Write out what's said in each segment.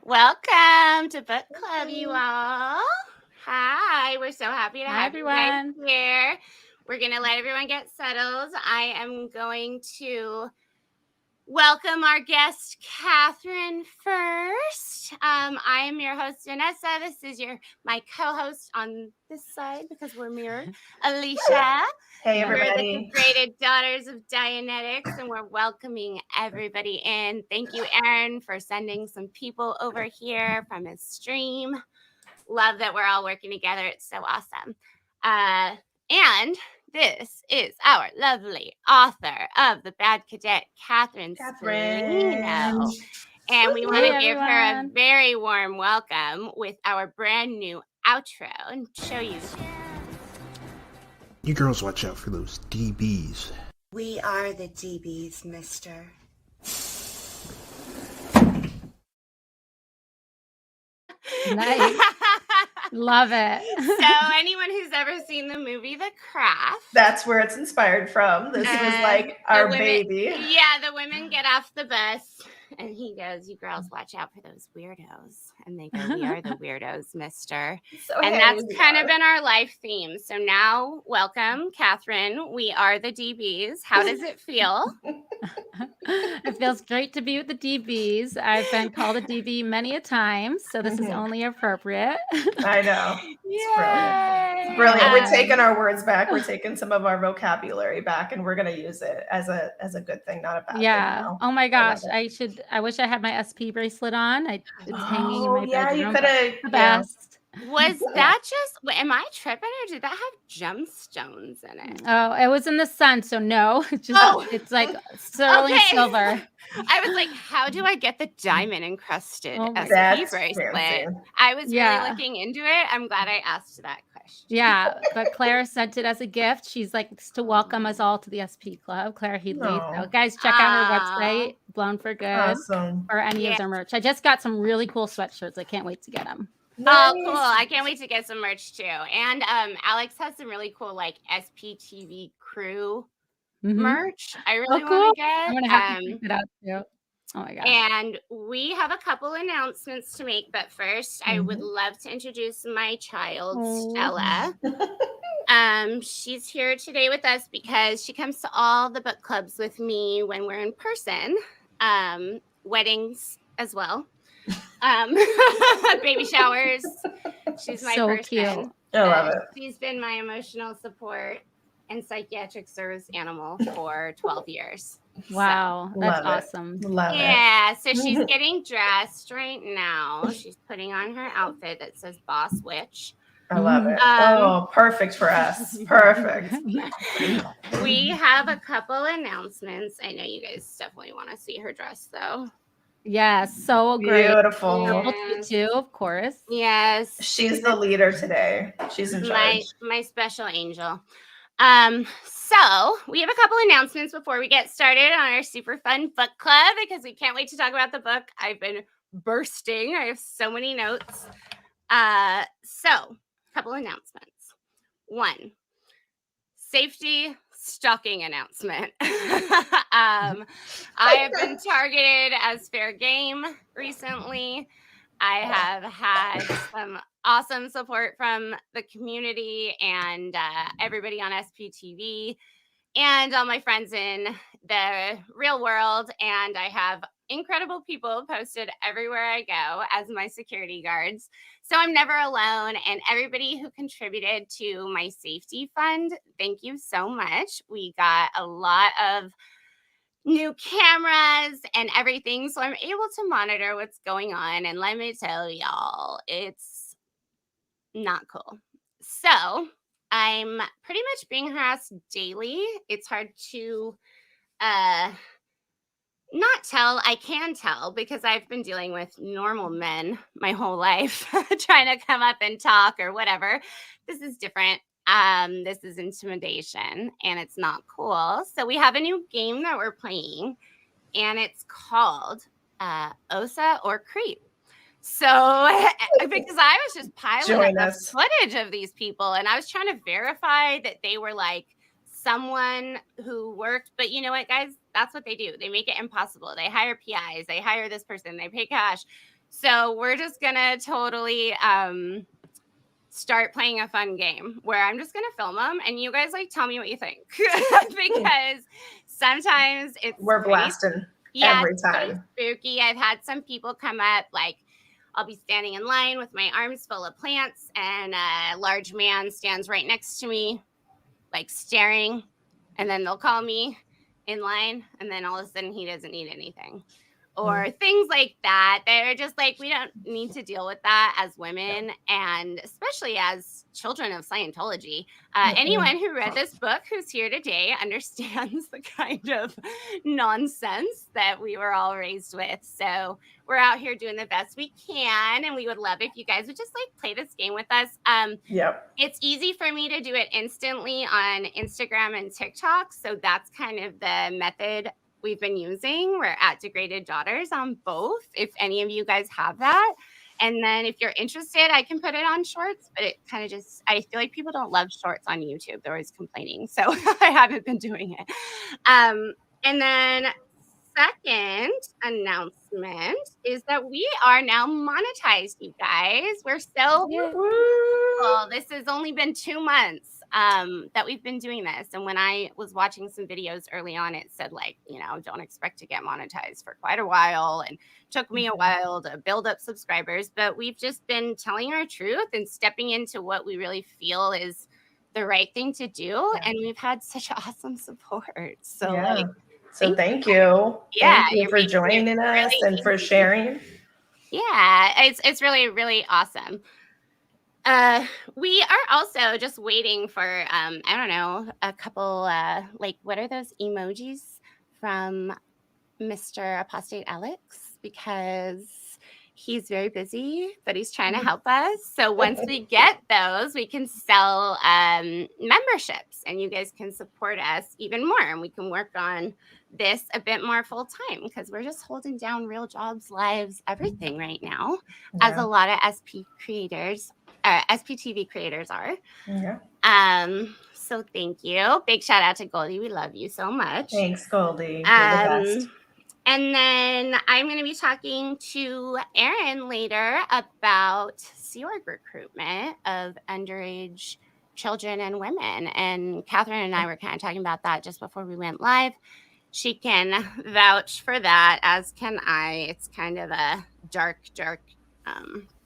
Welcome to Book Club, you all. Hi, we're so happy to have you guys here. We're going to let everyone get settled. I am going to welcome our guest, Katherine, first. I am your host, Vanessa. This is my co-host on this side because we're mirrored, Alicia. Hey, everybody. We're the Degraded Daughters of Dianetics, and we're welcoming everybody in. Thank you, Aaron, for sending some people over here from his stream. Love that we're all working together. It's so awesome. And this is our lovely author of The Bad Cadet, Katherine Spallino. And we want to give her a very warm welcome with our brand new outro and show you. You girls watch out for those DBs. We are the DBs, mister. Nice. Love it. So anyone who's ever seen the movie The Craft, that's where it's inspired from. This was like our baby. Yeah, the women get off the bus and he goes, "You girls watch out for those weirdos." And they go, "We are the weirdos, mister." So and that's kind of been our life theme. So now, welcome, Katherine. We are the DBs. How does it feel? It feels great to be with the DBs. I've been called a DB many a time, so this is only appropriate. I know. It's brilliant. We're taking our words back. We're taking some of our vocabulary back, and we're going to use it as a good thing, not a bad thing. Yeah. Oh my gosh. I wish I had my SP bracelet on. It's hanging in my bedroom. Yeah, you could have. The best. Was that just, am I tripping or did that have gemstones in it? Oh, it was in the sun, so no. It's like sterling silver. I was like, how do I get the diamond encrusted SP bracelet? Fancy. I was really looking into it. I'm glad I asked that question. Yeah, but Claire sent it as a gift. She's like to welcome us all to the SP Club. Claire Headley. So guys, check out her website, Blown for Good, or any of their merch. I just got some really cool sweatshirts. I can't wait to get them. Nice. Oh, cool. I can't wait to get some merch too. And Alex has some really cool like SPTV crew merch. I really want to get. I'm going to have to check it out too. Oh my gosh. And we have a couple announcements to make, but first I would love to introduce my child, Stella. She's here today with us because she comes to all the book clubs with me when we're in person, weddings as well. Baby showers. She's my person. Cute. I love it. She's been my emotional support and psychiatric service animal for 12 years. Wow, that's awesome. Love it. Yeah, so she's getting dressed right now. She's putting on her outfit that says Boss Witch. I love it. Perfect for us. Perfect. We have a couple announcements. I know you guys definitely want to see her dress, though. Yes, so great. Beautiful. You too, of course. Yes. She's the leader today. She's in charge. My special angel. So we have a couple announcements before we get started on our super fun book club because we can't wait to talk about the book. I've been bursting. I have so many notes. So a couple announcements. One, safety stalking announcement. I have been targeted as fair game recently. I have had some awesome support from the community and everybody on SPTV and all my friends in the real world. And I have incredible people posted everywhere I go as my security guards. So I'm never alone. And everybody who contributed to my safety fund, thank you so much. We got a lot of new cameras and everything, so I'm able to monitor what's going on, and let me tell y'all, it's not cool. So I'm pretty much being harassed daily. It's hard to not tell. I can tell because I've been dealing with normal men my whole life trying to come up and talk or whatever. This is different. This is intimidation and it's not cool. So we have a new game that we're playing and it's called OSA or Creep. So because I was just piling up the footage of these people and I was trying to verify that they were like someone who worked. But you know what, guys? That's what they do. They make it impossible. They hire PIs. They hire this person. They pay cash. So we're just gonna totally start playing a fun game where I'm just gonna film them and you guys like tell me what you think because sometimes we're blasting every time. Spooky. I've had some people come up, like I'll be standing in line with my arms full of plants and a large man stands right next to me, like staring, and then they'll call me in line and then all of a sudden he doesn't need anything. Or things like that. They're just like, we don't need to deal with that as women and especially as children of Scientology. Anyone who read this book who's here today understands the kind of nonsense that we were all raised with. So we're out here doing the best we can. And we would love if you guys would just like play this game with us. It's easy for me to do it instantly on Instagram and TikTok. So that's kind of the method we've been using. We're at Degraded Daughters on both, if any of you guys have that. And then if you're interested, I can put it on shorts, but it kind of just, I feel like people don't love shorts on YouTube. They're always complaining. So I haven't been doing it. And then second announcement is that we are now monetized, you guys. We're so cool. This has only been 2 months that we've been doing this. And when I was watching some videos early on, it said like, you know, don't expect to get monetized for quite a while. And it took me a while to build up subscribers, but we've just been telling our truth and stepping into what we really feel is the right thing to do. And we've had such awesome support. So like, so thank you. Yeah. Thank you for joining us and for sharing. Yeah, it's really, really awesome. We are also just waiting for, I don't know, a couple, like, what are those emojis from Mr. Apostate Alex? Because he's very busy, but he's trying to help us. So once we get those, we can sell memberships and you guys can support us even more. And we can work on this a bit more full time because we're just holding down real jobs, lives, everything right now, as a lot of SPTV creators are. So thank you. Big shout out to Goldie. We love you so much. Thanks, Goldie. You're the best. And then I'm going to be talking to Erin later about Sea Org recruitment of underage children and women. And Katherine and I were kind of talking about that just before we went live. She can vouch for that, as can I. It's kind of a dark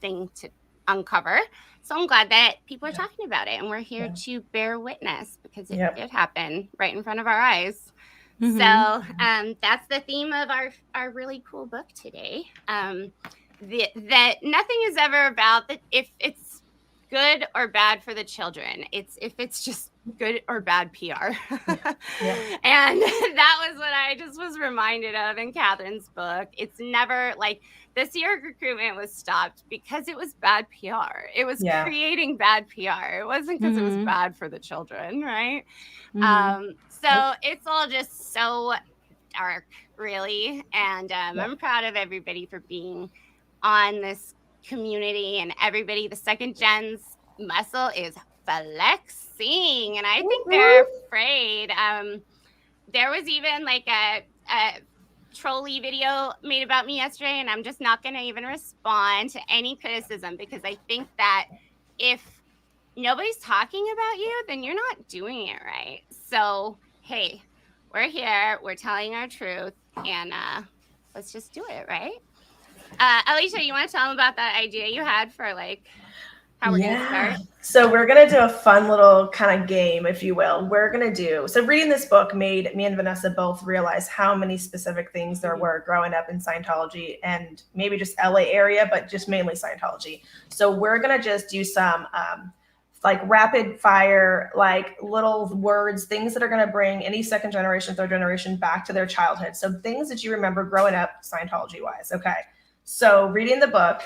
thing to uncover. So I'm glad that people are talking about it. And we're here to bear witness because it did happen right in front of our eyes. So that's the theme of our really cool book today. That nothing is ever about that if it's good or bad for the children. It's if it's just good or bad PR. And that was what I just was reminded of in Katherine's book. It's never like the Sea Org recruitment was stopped because it was bad PR. It was creating bad PR. It wasn't because it was bad for the children, right? So it's all just so dark, really. And I'm proud of everybody for being on this community and everybody. The second gen's muscle is flexing, and I think they're afraid. There was even like a trolley video made about me yesterday, and I'm just not going to even respond to any criticism because I think that if nobody's talking about you, then you're not doing it right. So, hey, we're here, we're telling our truth, and let's just do it, right? Alicia, you want to tell them about that idea you had for like how we're going to start? So we're going to do a fun little kind of game, if you will. We're going to do, so reading this book made me and Vanessa both realize how many specific things there were growing up in Scientology and maybe just LA area, but just mainly Scientology. So we're going to just do some like rapid fire, like little words, things that are going to bring any second generation, third generation back to their childhood. So things that you remember growing up Scientology wise. Okay. So reading the book,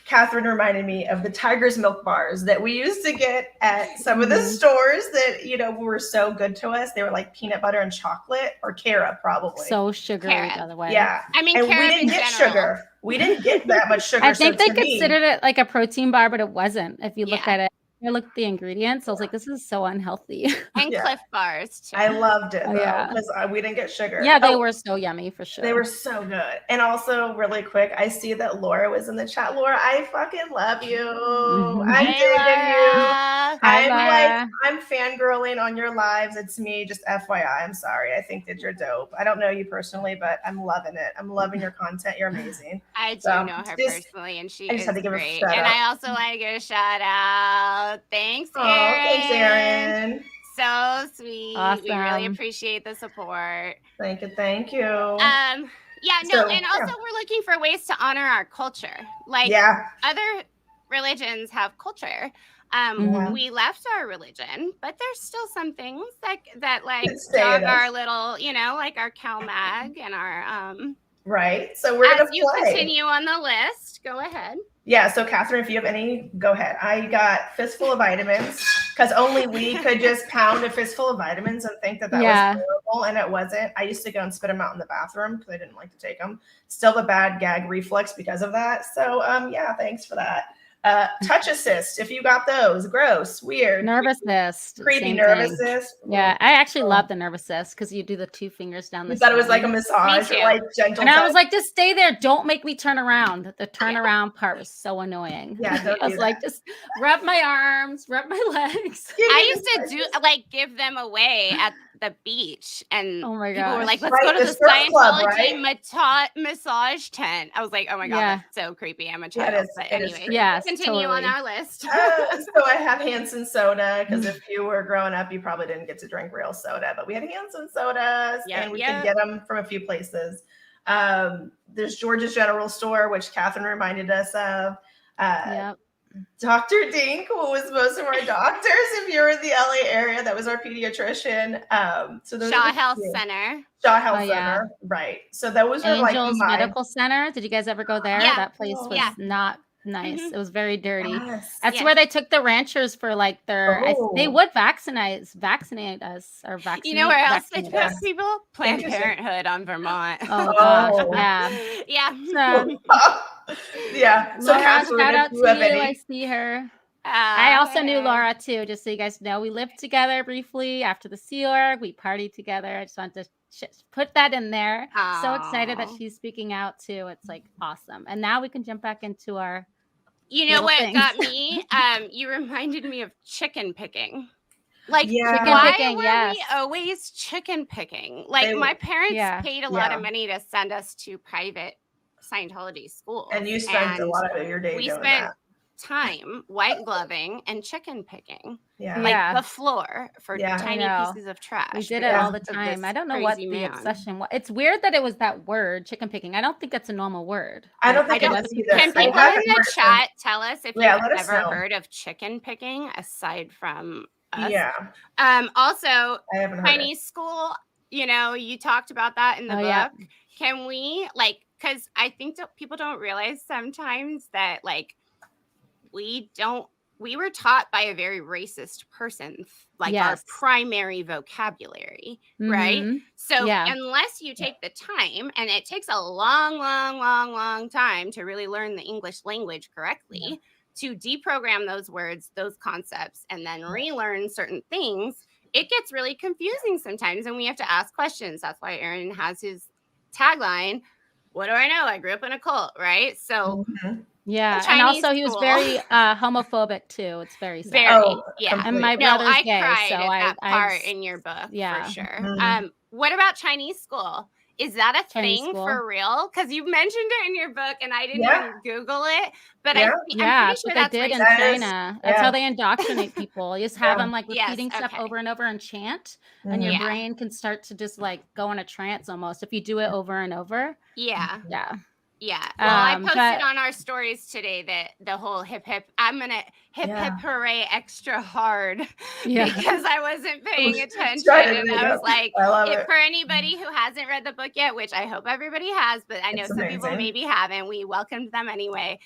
Katherine reminded me of the Tiger's Milk bars that we used to get at some of the stores that, you know, were so good to us. They were like peanut butter and chocolate, or carob probably. So sugary, by the way. Yeah. I mean, and we didn't get sugar. We didn't get that much sugar. I think they considered it like a protein bar, but it wasn't. If you look at it I looked at the ingredients. I was like, this is so unhealthy. And Cliff Bars too. I loved it though, yeah. because we didn't get sugar. Yeah, they were so yummy for sure. They were so good. And also, really quick, I see that Laura was in the chat. Laura, I fucking love you. I'm digging you. I'm fangirling on your lives. It's me, just FYI. I'm sorry. I think that you're dope. I don't know you personally, but I'm loving it. I'm loving your content. You're amazing. I do know her personally, and she is great. And I also want to give a shout out. Thanks, Erin. Thanks, Erin. So sweet. Awesome. We really appreciate the support. Thank you. And also we're looking for ways to honor our culture. Like other religions have culture. We left our religion, but there's still some things that like jog our little, like our CalMag and our right. So we're gonna continue on the list. Go ahead. Yeah, so Catherine, if you have any, go ahead. I got fistful of vitamins because only we could just pound a fistful of vitamins and think that was horrible, and it wasn't. I used to go and spit them out in the bathroom because I didn't like to take them. Still a bad gag reflex because of that. So thanks for that. Touch assist, if you got those. Gross, weird. Nervousness. Creepy nervousness. Yeah, I actually love the nervousness because you do the 2 fingers down the You thought it was like a massage, or like gentle. And I was like, just stay there. Don't make me turn around. The turnaround part was so annoying. Yeah, I was like, just rub my arms, rub my legs. I used to give them away at the beach, and people were like, let's go to the Scientology massage tent. I was like, oh my god, that's so creepy. I'm a child. But anyway, continue on our list. So I have Hanson soda, because if you were growing up, you probably didn't get to drink real soda, but we had Hanson sodas, and we could get them from a few places. There's George's General Store, which Catherine reminded us of. Dr. Dink, who was most of our doctors. If you're in the LA area, that was our pediatrician. Shaw Health Center. Shaw Health Center, right. So those were like Angels Medical Center. Did you guys ever go there? Yeah. That place was not nice. It was very dirty. Yes. That's where they took the ranchers for like their. They would vaccinate us or vaccinate. You know where else they put people? Planned Parenthood on Vermont. Oh gosh, yeah. So, So Laura, Catherine, shout out if to you have you. any. I see her. I also knew Laura too, just so you guys know. We lived together briefly after the Sea Org. We partied together. I just wanted to put that in there. So excited that she's speaking out too. It's like awesome. And now we can jump back into our. You know what got me? You reminded me of chicken picking. Like, chicken why picking, were we always chicken picking? Like, my parents paid a lot of money to send us to private Scientology schools. And you spent a lot of your day doing that. We spent time white gloving and chicken picking. The floor for tiny pieces of trash. We did it all the time. I don't know what the obsession was. It's weird that it was that word, chicken picking. I don't think that's a normal word. I don't think it is either. Can people in the chat tell us if you've ever heard of chicken picking aside from us? Also, Chinese school, you talked about that in the book. Can we, because I think people don't realize sometimes that, we were taught by a very racist person, our primary vocabulary, right? So unless you take the time, and it takes a long time to really learn the English language correctly, to deprogram those words, those concepts, and then relearn certain things, it gets really confusing sometimes, and we have to ask questions. That's why Aaron has his tagline, what do I know? I grew up in a cult, right? So and also he was very homophobic too. It's very sad. And my brother's I gay, cried so at that part in your book, for sure. What about Chinese school? Is that a thing for real? Because you mentioned it in your book, and I didn't even Google it. But I'm pretty sure that's they did in China. That's how they indoctrinate people. You just have them repeating stuff over and over and chant, and your brain can start to just go in a trance almost if you do it over and over. Yeah. Well, I posted on our stories today that the whole hip hip, I'm going to hip hooray extra hard because I wasn't paying attention. And I was like, for anybody who hasn't read the book yet, which I hope everybody has, but I know some people maybe haven't, we welcomed them anyway.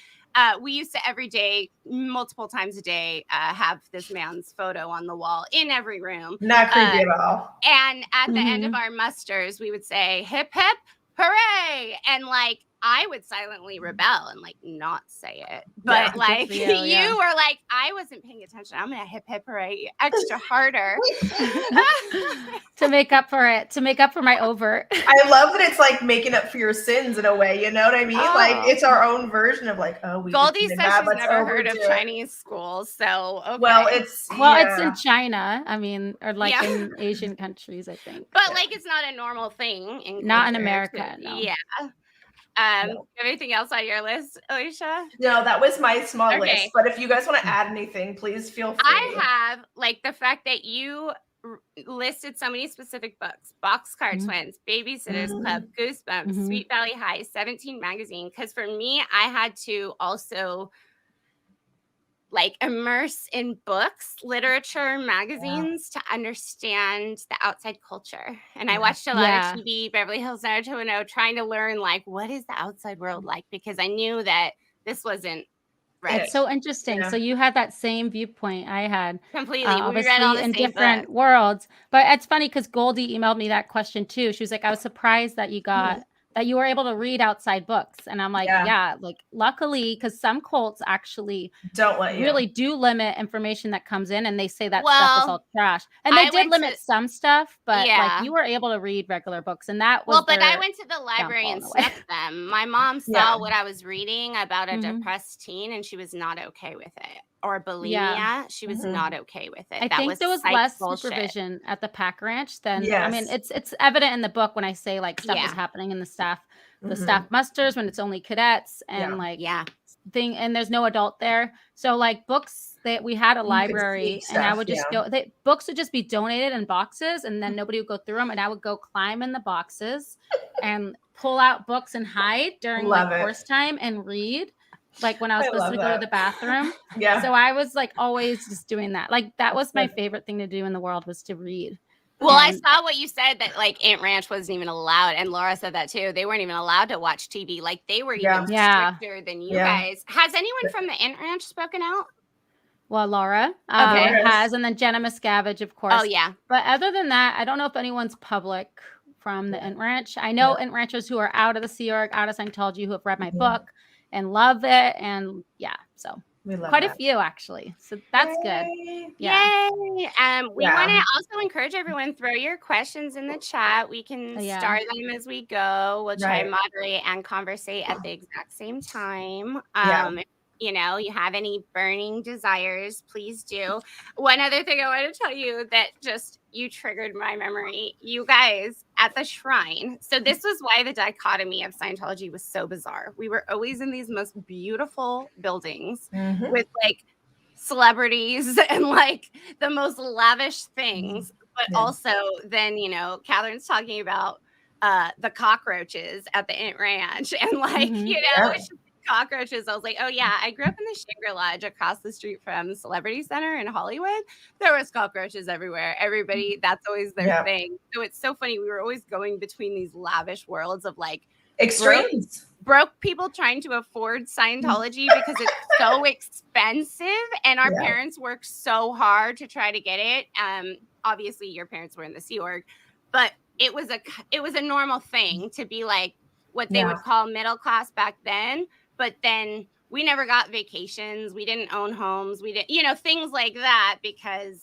We used to every day, multiple times a day, have this man's photo on the wall in every room. Not creepy at all. And at the end of our musters, we would say, hip hip hooray. And I would silently rebel and like not say it. But like you were like, I wasn't paying attention. I'm gonna hip hooray extra harder to make up for it, to make up for my overt. I love that it's like making up for your sins in a way. You know what I mean? Like it's our own version of like, oh, we Goldie says she's never heard of Chinese schools, so okay. Well, it's in China. I mean, or like in Asian countries, I think. But like, it's not a normal thing not in America. No. Yeah. Anything else on your list, Alicia? No, that was my small list. But if you guys want to add anything, please feel free. I have like the fact that you listed so many specific books: Boxcar Twins, Babysitter's Club, Goosebumps, Sweet Valley High, 17 magazine. Because for me, I had to also like immerse in books, literature, magazines to understand the outside culture. And I watched a lot of TV, Beverly Hills 90210, trying to learn like, what is the outside world like? Because I knew that this wasn't right. It's so interesting. Yeah. So you had that same viewpoint I had. Completely. Obviously we read all the in same different books. worlds. But it's funny because Goldie emailed me that question too. She was like, I was surprised that you got that you were able to read outside books. And I'm like, like luckily, because some cults actually don't let you really do limit information that comes in, and they say that stuff is all trash. And they did limit some stuff, but like you were able to read regular books, and that was but I went to the library and snuffed them. My mom saw what I was reading about a depressed teen, and she was not okay with it. Or bulimia, she was not okay with it. I think there was less supervision at the pack ranch than I mean, it's evident in the book when I say like stuff is happening in the staff musters when it's only cadets and thing, and there's no adult there. So like books that we had a library, and I would just go. Books would just be donated in boxes, and then nobody would go through them, and I would go climb in the boxes and pull out books and hide during course time and read. Like when I was supposed to go to the bathroom. So I was like always just doing that. Like that was my favorite thing to do in the world was to read. Well, I saw what you said that like Ant Ranch wasn't even allowed. And Laura said that too. They weren't even allowed to watch TV. Like they were even stricter than you guys. Has anyone from the Ant Ranch spoken out? Well, Laura has, and then Jenna Miscavige, of course. Oh, yeah. But other than that, I don't know if anyone's public from the Ant Ranch. I know Ant Ranchers who are out of the Sea Org, out of Scientology, who have read my book and love it. And so we love quite a few actually. So that's good. Yeah. Yay. We want to also encourage everyone, throw your questions in the chat. We can start them as we go. We'll try and moderate and conversate at the exact same time. If you have any burning desires, please do. One other thing I want to tell you that just you triggered my memory. You guys at the shrine. So this was why the dichotomy of Scientology was so bizarre. We were always in these most beautiful buildings with like celebrities and like the most lavish things. But also then, Catherine's talking about the cockroaches at the Ant Ranch and like, it's just cockroaches. I was like, oh yeah, I grew up in the Shangri Lodge across the street from Celebrity Center in Hollywood. There was cockroaches everywhere. Everybody, that's always their thing. So it's so funny. We were always going between these lavish worlds of like extremes. Broke people trying to afford Scientology because it's so expensive, and our parents worked so hard to try to get it. Obviously, your parents were in the Sea Org, but it was a normal thing to be like what they would call middle class back then. But then we never got vacations. We didn't own homes. We didn't, things like that because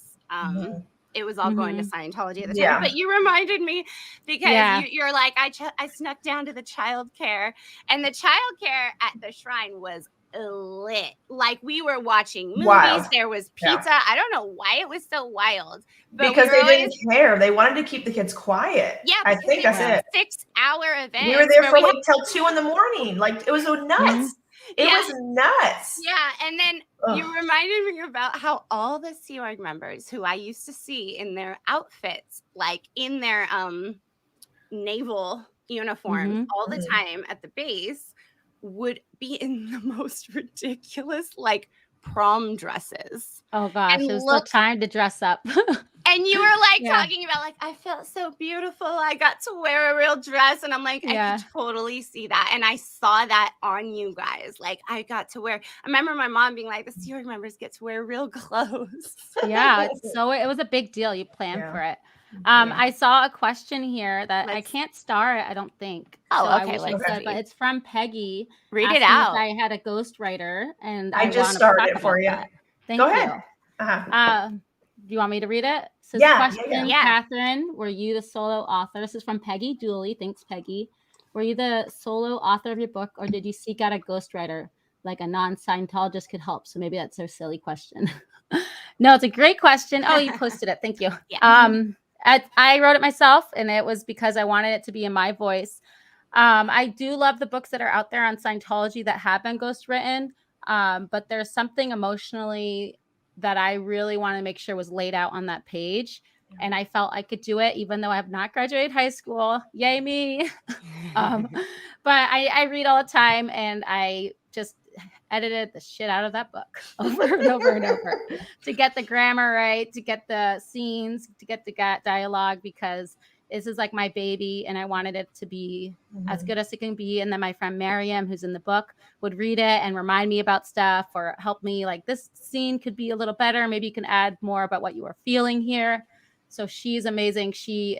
it was all going to Scientology at the time. Yeah. But you reminded me because you're like, I snuck down to the childcare, and the childcare at the shrine was lit. Like we were watching movies. Wild. There was pizza. Yeah. I don't know why it was so wild. But because they didn't care. They wanted to keep the kids quiet. Yeah, I think that's it. 6-hour event. We were there for like till 2 a.m. Like it was so nuts. It was nuts. Yeah, and then you reminded me about how all the Sea Org members who I used to see in their outfits, like in their naval uniforms all the time at the base, would be in the most ridiculous, like prom dresses. Oh gosh, it was the time to dress up. And you were like talking about like, I felt so beautiful. I got to wear a real dress. And I'm like, I could totally see that. And I saw that on you guys. Like I got to wear, I remember my mom being like, the Sea Org members get to wear real clothes. Yeah. So it was a big deal. You planned for it. I saw a question here that I can't star it, I don't think. Oh, so okay. I wish I could, but it's from Peggy. Read it out. If I had a ghostwriter, and I just started it for you. That. Thank Go you. ahead. Do you want me to read it? Says, question, Catherine, were you the solo author? This is from Peggy Dooley. Thanks, Peggy. Were you the solo author of your book, or did you seek out a ghostwriter like a non-Scientologist could help? So maybe that's a silly question. No, it's a great question. Oh, you posted it. Thank you. I wrote it myself, and it was because I wanted it to be in my voice. I do love the books that are out there on Scientology that have been ghostwritten, but there's something emotionally that I really want to make sure was laid out on that page. And I felt I could do it, even though I have not graduated high school. Yay, me. But I read all the time, and I just edited the shit out of that book over and over and over to get the grammar right, to get the scenes, to get the dialogue, because this is like my baby, and I wanted it to be as good as it can be. And then my friend Miriam, who's in the book, would read it and remind me about stuff or help me, like, this scene could be a little better. Maybe you can add more about what you are feeling here. So she's amazing. She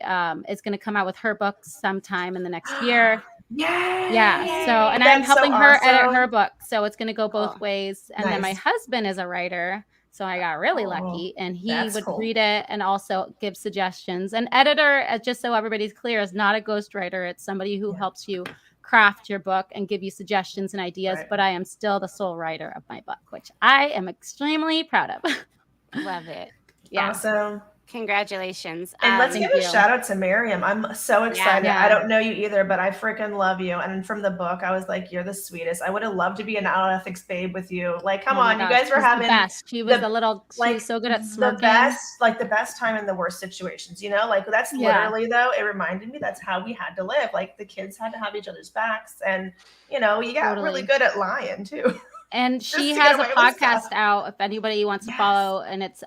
is going to come out with her book sometime in the next year. Yeah. So, and I'm helping her edit her book. So it's going to go both ways. And then my husband is a writer. So I got really lucky, and he would read it and also give suggestions. An editor, just so everybody's clear, is not a ghostwriter. It's somebody who helps you craft your book and give you suggestions and ideas. But I am still the sole writer of my book, which I am extremely proud of. Love it. Yeah. Awesome. Congratulations. And let's give a shout out to Miriam. I'm so excited. Yeah. I don't know you either, but I freaking love you. And from the book, I was like, you're the sweetest. I would have loved to be an ethics babe with you. Like, come on, you guys were having the best. She was she was so good at smirking. The best time in the worst situations, like that's literally though, it reminded me that's how we had to live. Like the kids had to have each other's backs, and you got really good at lying too. And she has a podcast out if anybody wants to follow, and it's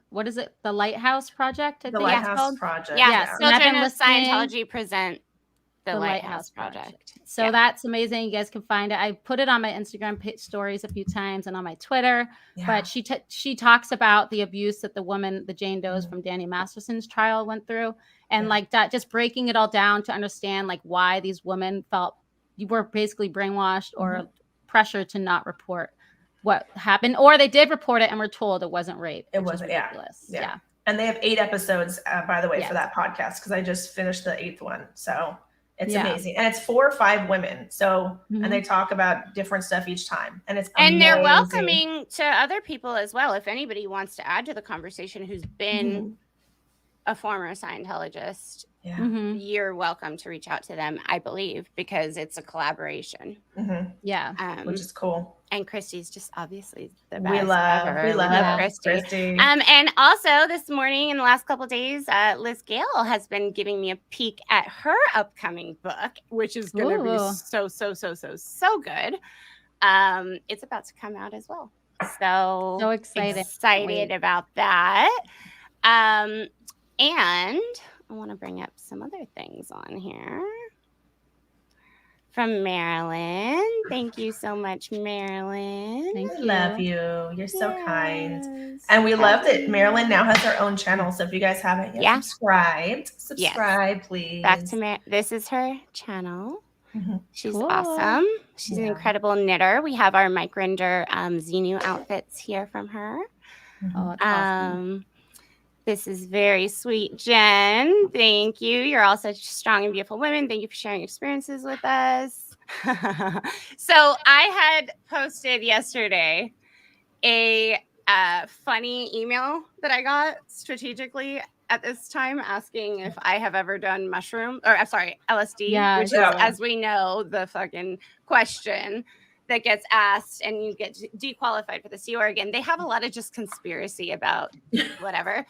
what is it? The Lighthouse Project, I think it's called. Project. Yeah. Children of Scientology present the Lighthouse Project. So that's amazing. You guys can find it. I put it on my Instagram stories a few times and on my Twitter. But she talks about the abuse that the Jane Does from Danny Masterson's trial went through, and like that, just breaking it all down to understand like why these women felt you were basically brainwashed or pressure to not report what happened, or they did report it and were told it wasn't rape. It wasn't. Yeah. And they have 8 episodes, by the way, for that podcast, because I just finished the 8th one. So it's amazing, and it's 4 or 5 women. So and they talk about different stuff each time, and it's amazing. And they're welcoming to other people as well. If anybody wants to add to the conversation who's been a former Scientologist, you're welcome to reach out to them, I believe, because it's a collaboration. Which is cool. And Christy's just obviously the best. We love Christy. And also this morning, in the last couple of days, Liz Gale has been giving me a peek at her upcoming book, which is going to be so good. It's about to come out as well. So excited about that. And I want to bring up some other things on here from Marilyn. Thank you so much, Marilyn. I love you. You're so kind. And we love that Marilyn now has her own channel. So if you guys haven't yet subscribe, please. Back to this is her channel. She's awesome. She's an incredible knitter. We have our Mike Rinder Xenu outfits here from her. Oh, that's awesome. This is very sweet, Jen. Thank you. You're all such strong and beautiful women. Thank you for sharing experiences with us. So I had posted yesterday a funny email that I got strategically at this time asking if I have ever done LSD, which is, as we know, the fucking question that gets asked and you get dequalified for the C Oregon. They have a lot of just conspiracy about whatever.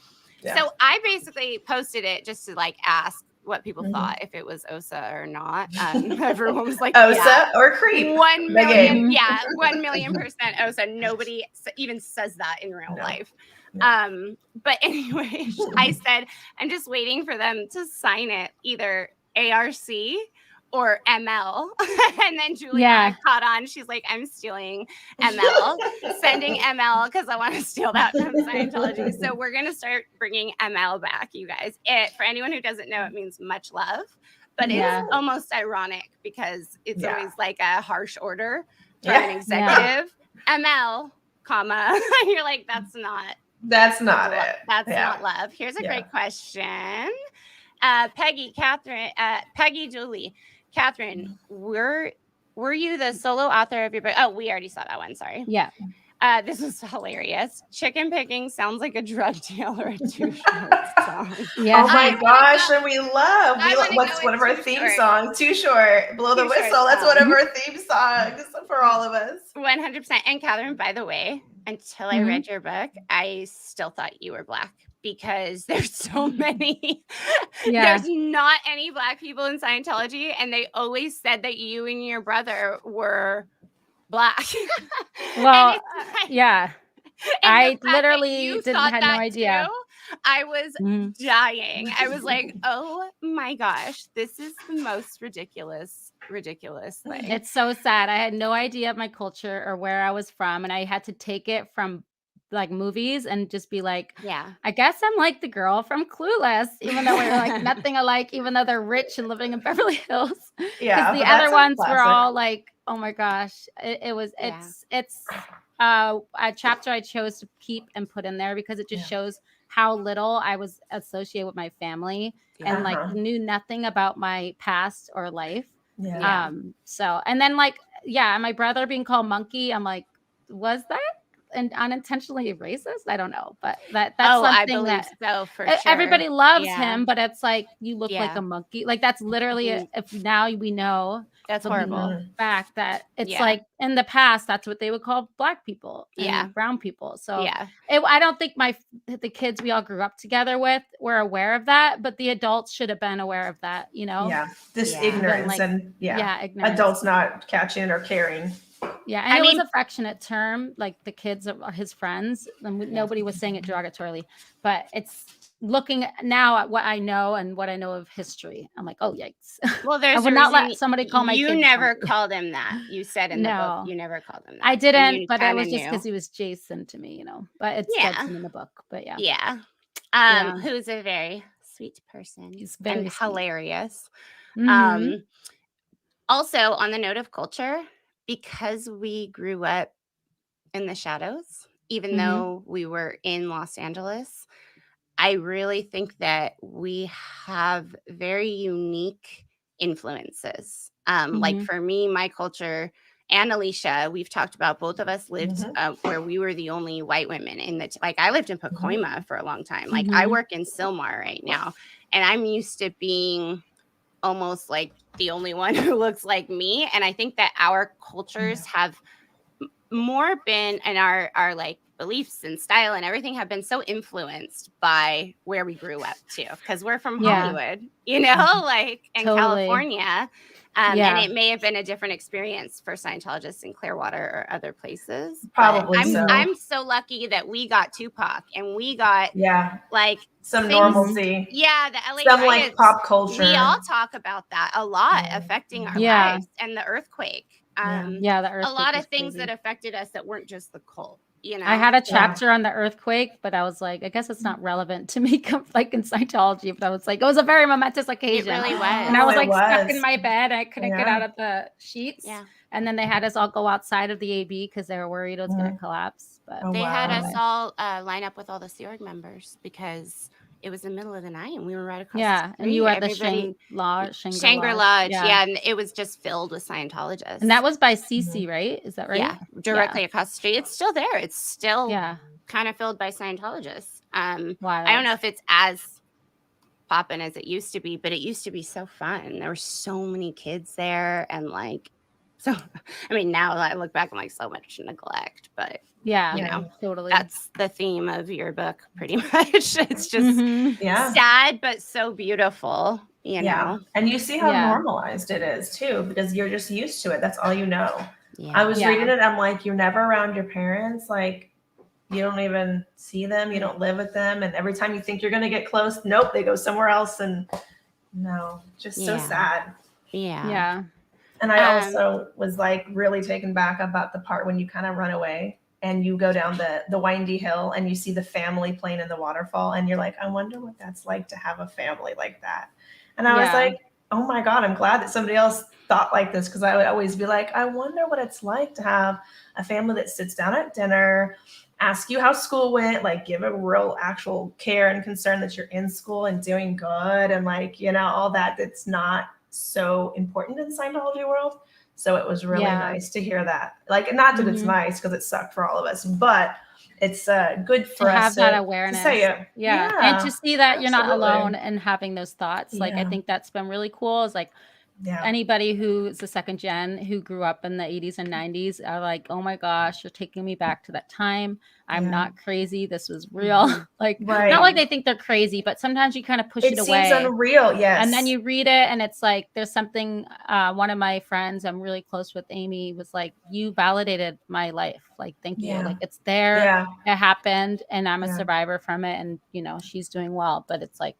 So I basically posted it just to like ask what people thought, if it was OSA or not. Everyone was like, OSA or creep. 1 million. 1 million% OSA. Nobody even says that in real life. But anyway, I said, I'm just waiting for them to sign it, either ARC or ML. And then Julia caught on. She's like, I'm stealing ML, sending ML because I want to steal that from Scientology. So we're going to start bringing ML back, you guys. For anyone who doesn't know, it means much love, but it's almost ironic because it's always like a harsh order from an executive. ML, comma. You're like, that's not it. That's not love. Here's a great question. Peggy, Catherine, Peggy, Julie, Catherine, were you the solo author of your book? Oh, we already saw that one. Sorry. Yeah. This is hilarious. Chicken picking sounds like a drug deal or a Too Short song. Yeah. Oh my gosh, and we love what's one of our theme songs? Too Short, Blow the Whistle. That's one of our theme songs for all of us. 100%. And Catherine, by the way, until I read your book, I still thought you were Black. Because there's so many, there's not any Black people in Scientology, and they always said that you and your brother were Black. Well, I literally had no idea. Too, I was dying. I was like, oh my gosh, this is the most ridiculous thing. It's so sad. I had no idea of my culture or where I was from, and I had to take it from like movies and just be like, I guess I'm like the girl from Clueless, even though we're like nothing alike, even though they're rich and living in Beverly Hills. Because the other ones were all like, oh my gosh, it's a chapter I chose to keep and put in there because it just shows how little I was associated with my family and like knew nothing about my past or life. So, and then like, my brother being called Monkey, I'm like, was that and unintentionally racist? I don't know, but that's something that for sure. Everybody loves him, but it's like you look like a monkey. Like that's literally if now we know that's horrible fact that it's like in the past that's what they would call Black people and brown people. So I don't think the kids we all grew up together with were aware of that, but the adults should have been aware of that, you know? This ignorance ignorance. Adults not catching or caring. Yeah, and it was an affectionate term, like the kids are his friends, and nobody was saying it derogatorily. But it's looking now at what I know and what I know of history. I'm like, oh yikes! Well, I would not let somebody call my kid. You never called him that. You said in the book you never called him that. I didn't, but it was just because he was Jason to me, you know. But it's Jason in the book. But who's a very sweet person. He's very hilarious. Also, on the note of culture. Because we grew up in the shadows, even though we were in Los Angeles, I really think that we have very unique influences. Like for me, my culture and Alicia, we've talked about both of us lived where we were the only white women in like I lived in Pacoima for a long time. Like I work in Sylmar right now, and I'm used to being almost like the only one who looks like me. And I think that our cultures have more been, and our like beliefs and style and everything have been so influenced by where we grew up too. Because we're from Hollywood, you know, like in California. And it may have been a different experience for Scientologists in Clearwater or other places. Probably I'm so lucky that we got Tupac and we got like some normalcy. Yeah, the LA some riots, like pop culture. We all talk about that a lot, affecting our lives, and the earthquake. The earthquake. A lot of things that affected us that weren't just the cult. You know, I had a chapter on the earthquake, but I was like, I guess it's not relevant to me, like in Scientology. But I was like, it was a very momentous occasion. It really was. And I was like stuck in my bed. I couldn't get out of the sheets. Yeah. And then they had us all go outside of the AB because they were worried it was going to collapse. But they had us all line up with all the Sea Org members because it was the middle of the night and we were right across the street. And you were at the Shangri-La. Yeah, and it was just filled with Scientologists. And that was by CC, right? Is that right? Yeah, directly across the street. It's still there. It's still kind of filled by Scientologists. I don't know if it's as poppin' as it used to be, but it used to be so fun. There were so many kids there, and like, so I mean, now I look back, I'm like, so much neglect, but you know, totally. That's the theme of your book, pretty much. It's just sad, but so beautiful, you know. And you see how normalized it is too, because you're just used to it. That's all you know. I was reading it. I'm like, you're never around your parents. Like, you don't even see them. You don't live with them. And every time you think you're going to get close, nope, they go somewhere else. And no, just so sad. Yeah. And I also was like really taken back about the part when you kind of run away and you go down the windy hill and you see the family playing in the waterfall and you're like, I wonder what that's like to have a family like that. And I was like, oh my God, I'm glad that somebody else thought like this, because I would always be like, I wonder what it's like to have a family that sits down at dinner, ask you how school went, like give a real actual care and concern that you're in school and doing good, and like, you know, all that that's not so important in the Scientology world. So it was really nice to hear that. Like, not that it's nice because it sucked for all of us, but it's good for to us have that awareness. To say it. And to see that you're not alone and having those thoughts. Like, I think that's been really cool. Is like, anybody who's a second gen who grew up in the 80s and 90s are like, oh my gosh, you're taking me back to that time. I'm not crazy. This was real. Like, not like they think they're crazy, but sometimes you kind of push it away. It seems unreal. Yes. And then you read it and it's like, there's something, one of my friends, I'm really close with, Amy, was like, you validated my life. Like, thank you. Like, it's there. It happened and I'm a survivor from it. And, you know, she's doing well, but it's like,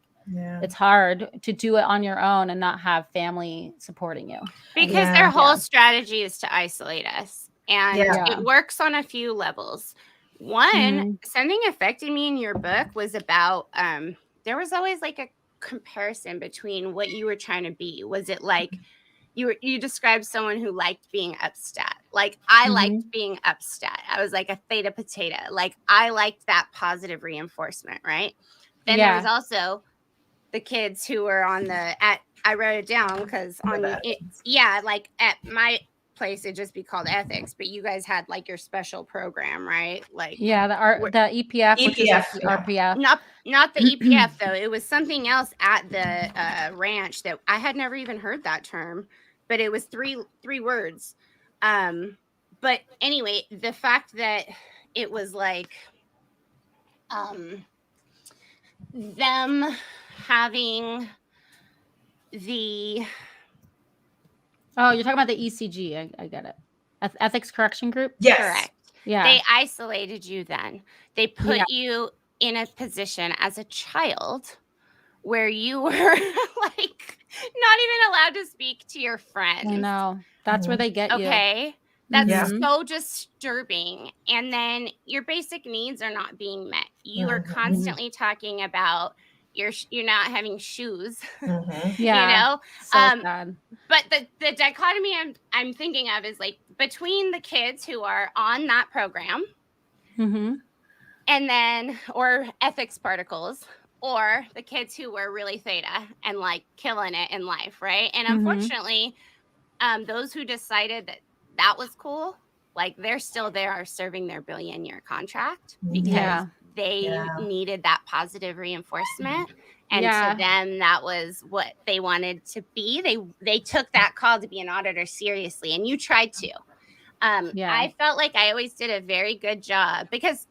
it's hard to do it on your own and not have family supporting you. Because their whole strategy is to isolate us. And it works on a few levels. One, something affected me in your book was about, there was always like a comparison between what you were trying to be. Was it like, you described someone who liked being upstat. Like, I liked being upstat. I was like a theta potato. Like, I liked that positive reinforcement, right? Then there was also the kids who were on the I wrote it down because on it, like at my place it'd just be called ethics, but you guys had like your special program, right? Like the EPF, which is like the RPF. Not the EPF though. It was something else at the ranch that I had never even heard that term, but it was three words. But anyway, the fact that it was like them having the you're talking about the ECG. I get it. Ethics Correction Group. Yes. Correct. Yeah. They isolated you. Then they put you in a position as a child where you were like not even allowed to speak to your friends. I know. That's where they get you. Okay. That's so disturbing. And then your basic needs are not being met. You are constantly talking about you're not having shoes. You know? So sad. But the dichotomy I'm thinking of is like between the kids who are on that program and then or ethics particles, or the kids who were really theta and like killing it in life, right? And unfortunately, those who decided that was cool, like they're still there, are serving their billion-year contract because they needed that positive reinforcement. And to them, that was what they wanted to be. They took that call to be an auditor seriously, and you tried to. I felt like I always did a very good job, because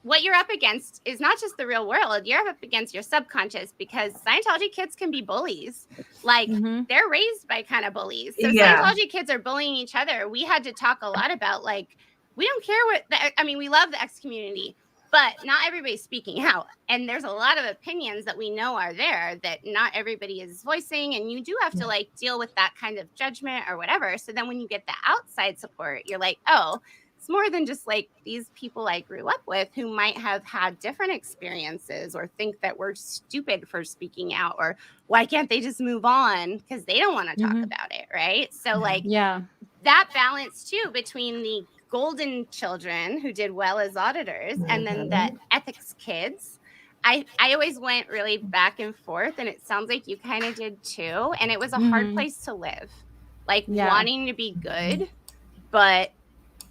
what you're up against is not just the real world. You're up against your subconscious, because Scientology kids can be bullies. Like they're raised by kind of bullies. So Scientology kids are bullying each other. We had to talk a lot about like, we don't care we love the X community, but not everybody's speaking out. And there's a lot of opinions that we know are there that not everybody is voicing. And you do have to like deal with that kind of judgment or whatever. So then when you get the outside support, you're like, oh, it's more than just like these people I grew up with who might have had different experiences or think that we're stupid for speaking out, or why can't they just move on because they don't want to talk about it, right? So like that balance too between the golden children who did well as auditors and then the ethics kids, I always went really back and forth, and it sounds like you kind of did too. And it was a hard place to live, like wanting to be good, but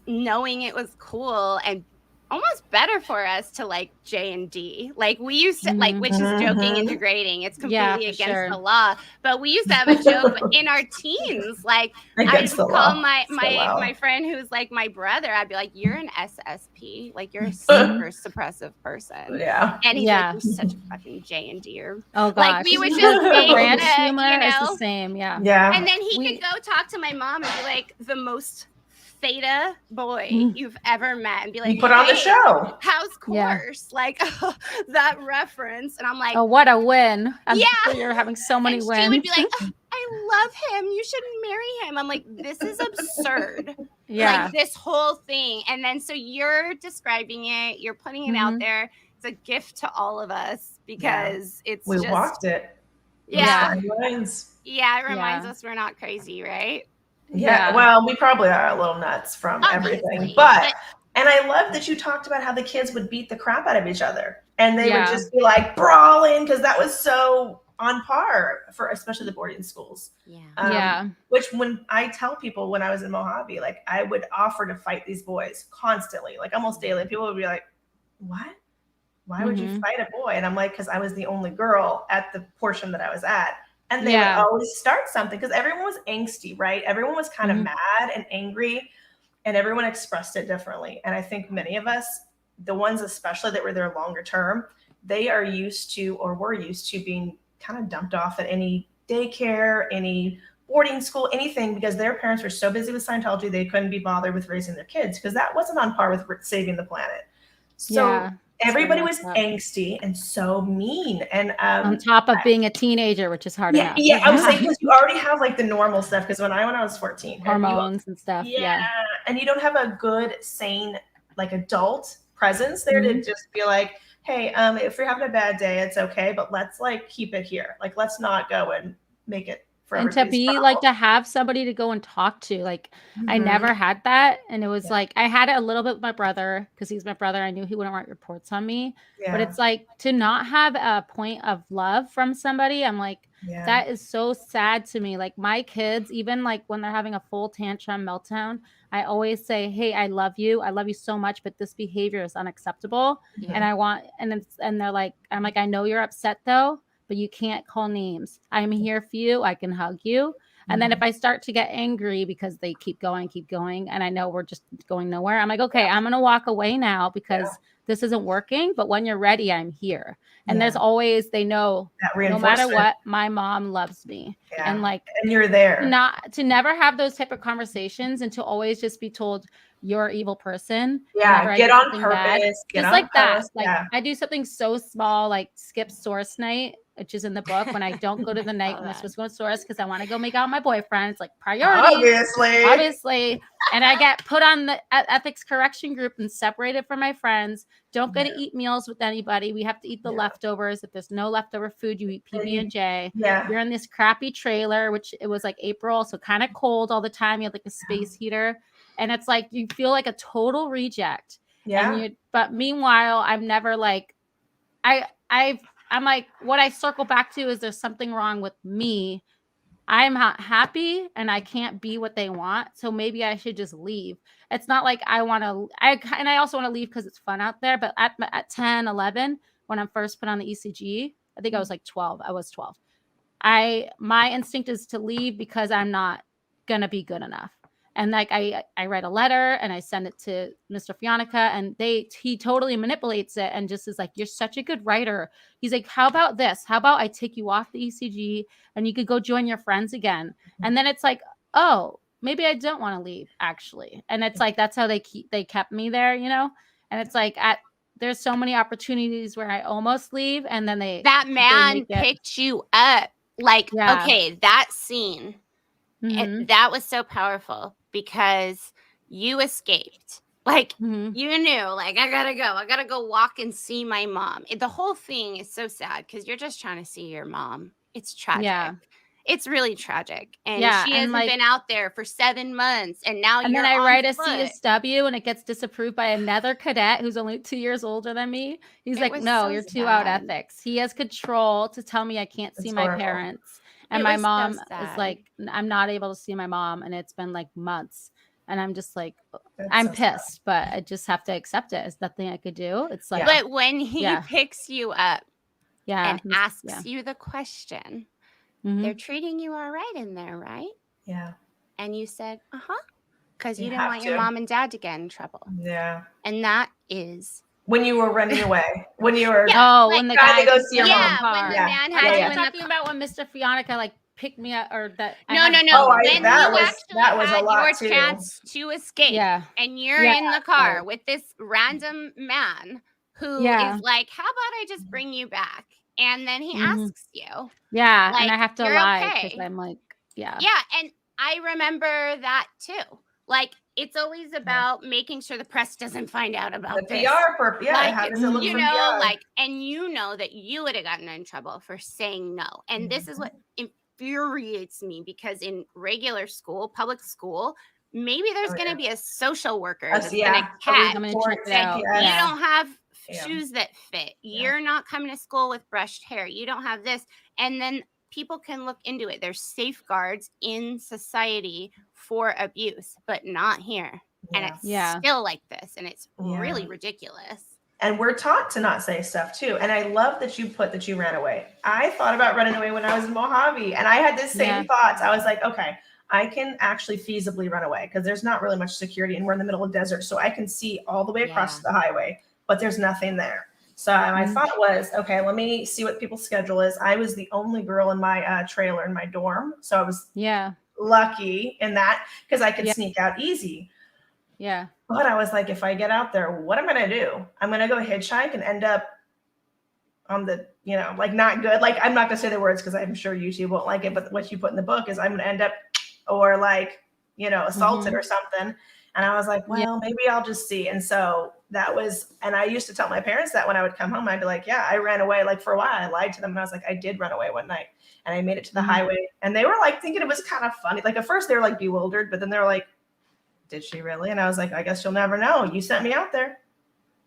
knowing it was cool and almost better for us to like J&D. Like we used to like, which is joking and degrading. It's completely against the law. But we used to have a joke in our teens. Like I used to call my friend who's like my brother, I'd be like, you're an SSP. Like you're a super suppressive person. Yeah. And he's like, you're such a fucking J&D-er. Oh gosh. Like we would just make ranch humor is the same. Yeah. And then he could go talk to my mom and be like the most theta boy you've ever met and be like, put on the show. How's course? Like that reference. And I'm like, oh, what a win. I'm sure you're having so many wins. She would be like, I love him. You should marry him. I'm like, this is absurd. Like this whole thing. And then so you're describing it, you're putting it out there. It's a gift to all of us because we walked it. Yeah. It reminds us we're not crazy, right? Yeah. Well, we probably are a little nuts from everything. But and I love that you talked about how the kids would beat the crap out of each other. And they would just be like brawling because that was so on par for especially the boarding schools. Which when I tell people when I was in Mojave, like I would offer to fight these boys constantly, like almost daily. People would be like, what? Why would you fight a boy? And I'm like, because I was the only girl at the portion that I was at. And they would always start something because everyone was angsty, right? Everyone was kind of mad and angry and everyone expressed it differently. And I think many of us, the ones especially that were there longer term, they are used to or were used to being kind of dumped off at any daycare, any boarding school, anything, because their parents were so busy with Scientology, they couldn't be bothered with raising their kids because that wasn't on par with saving the planet. So everybody was angsty and so mean. And on top of being a teenager, which is hard enough. Yeah, I was saying because you already have like the normal stuff. Because when I was 14, hormones and stuff. And you don't have a good, sane, like adult presence there to just be like, hey, if you're having a bad day, it's okay, but let's like keep it here. Like let's not go and make it for and to be like to have somebody to go and talk to. Like I never had that, and it was like I had it a little bit with my brother because he's my brother. I knew he wouldn't write reports on me, but it's like to not have a point of love from somebody. I'm like that is so sad to me. Like my kids, even like when they're having a full tantrum meltdown, I always say, hey, I love you so much, but this behavior is unacceptable. And I want and they're like, I'm like, I know you're upset though, but you can't call names. I'm here for you. I can hug you. And then if I start to get angry because they keep going, and I know we're just going nowhere, I'm like, okay, I'm going to walk away now because this isn't working. But when you're ready, I'm here. And there's always, they know no matter what, my mom loves me. And like, and you're there. Not to never have those type of conversations and to always just be told you're an evil person. Get on purpose. Just like that. Like I do something so small, like skip source night, which is in the book when I don't go to the night when I'm supposed to go to source because I want to go make out with my boyfriend. It's like priority. Obviously. And I get put on the ethics correction group and separated from my friends. Don't get to eat meals with anybody. We have to eat the leftovers. If there's no leftover food, you eat PB&J. You're in this crappy trailer, which it was like April, so kind of cold all the time. You had like a space heater. And it's like you feel like a total reject. But meanwhile, I'm never like I'm like, what I circle back to is there's something wrong with me. I'm not happy and I can't be what they want. So maybe I should just leave. It's not like I want to, and I also want to leave because it's fun out there. But at 10, 11, when I'm first put on the ECG, I think I was like 12. I was 12. My instinct is to leave because I'm not going to be good enough. And like I write a letter and I send it to Mr. Fionica and he totally manipulates it and just is like, you're such a good writer. He's like, how about this? How about I take you off the ECG and you could go join your friends again? And then it's like, oh, maybe I don't want to leave actually. And it's like, that's how they kept me there, you know? And it's like there's so many opportunities where I almost leave and then that man picked you up. Like, okay, that scene. That was so powerful because you escaped. Like you knew, like, I gotta go walk and see my mom. The whole thing is so sad because you're just trying to see your mom. It's tragic. It's really tragic. And she hasn't been out there for 7 months. And now then I write a CSW and it gets disapproved by another cadet who's only 2 years older than me. He's like, no, you're too out ethics. He has control to tell me I can't see my parents. And my mom is like, I'm not able to see my mom. And it's been like months. And I'm just like, I'm pissed, but I just have to accept it. There's nothing I could do. It's like, but when he picks you up and asks you the question, they're treating you all right in there, right? Yeah. And you said, because you didn't want your mom and dad to get in trouble. Yeah. And that is when you were running away, when you were when the guy to go see your mom. When the man had I'm talking about when Mr. Fionica like pick me up or that No. I When that you was actually that was a had lot your too. chance to escape, Yeah. and you're Yeah. in the car with this random man who is like, "How about I just bring you back?" And then he asks you, Yeah, and I like, have to "You're lie because okay?" I'm like, yeah. Yeah, and I remember that too. Like, it's always about making sure the press doesn't find out about The this. PR Like, how does it look you from know, PR? like, and you know that you would have gotten in trouble for saying no. And this is what infuriates me, because in regular school, public school, maybe there's going to be a social worker that's going to catch. I'm gonna check it out. You Yeah. don't have shoes that fit. You're not coming to school with brushed hair. You don't have this. And then people can look into it. There's safeguards in society for abuse, but not here. And it's still like this. And it's really ridiculous. And we're taught to not say stuff too. And I love that you put that you ran away. I thought about running away when I was in Mojave, and I had the same thoughts. I was like, okay, I can actually feasibly run away because there's not really much security and we're in the middle of the desert. So I can see all the way across the highway, but there's nothing there. So my thought was, okay, let me see what people's schedule is. I was the only girl in my trailer in my dorm. So I was lucky in that because I could sneak out easy. Yeah. But I was like, if I get out there, what am I going to do? I'm going to go hitchhike and end up on the, like not good. Like, I'm not going to say the words because I'm sure YouTube won't like it. But what you put in the book is I'm going to end up or like, assaulted or something. And I was like, well, maybe I'll just see. And so that was, and I used to tell my parents that when I would come home, I'd be like, yeah, I ran away. Like for a while, I lied to them. And I was like, I did run away one night and I made it to the highway. And they were like thinking it was kind of funny. Like at first they were like bewildered, but then they were like, did she really? And I was like, I guess you'll never know. You sent me out there.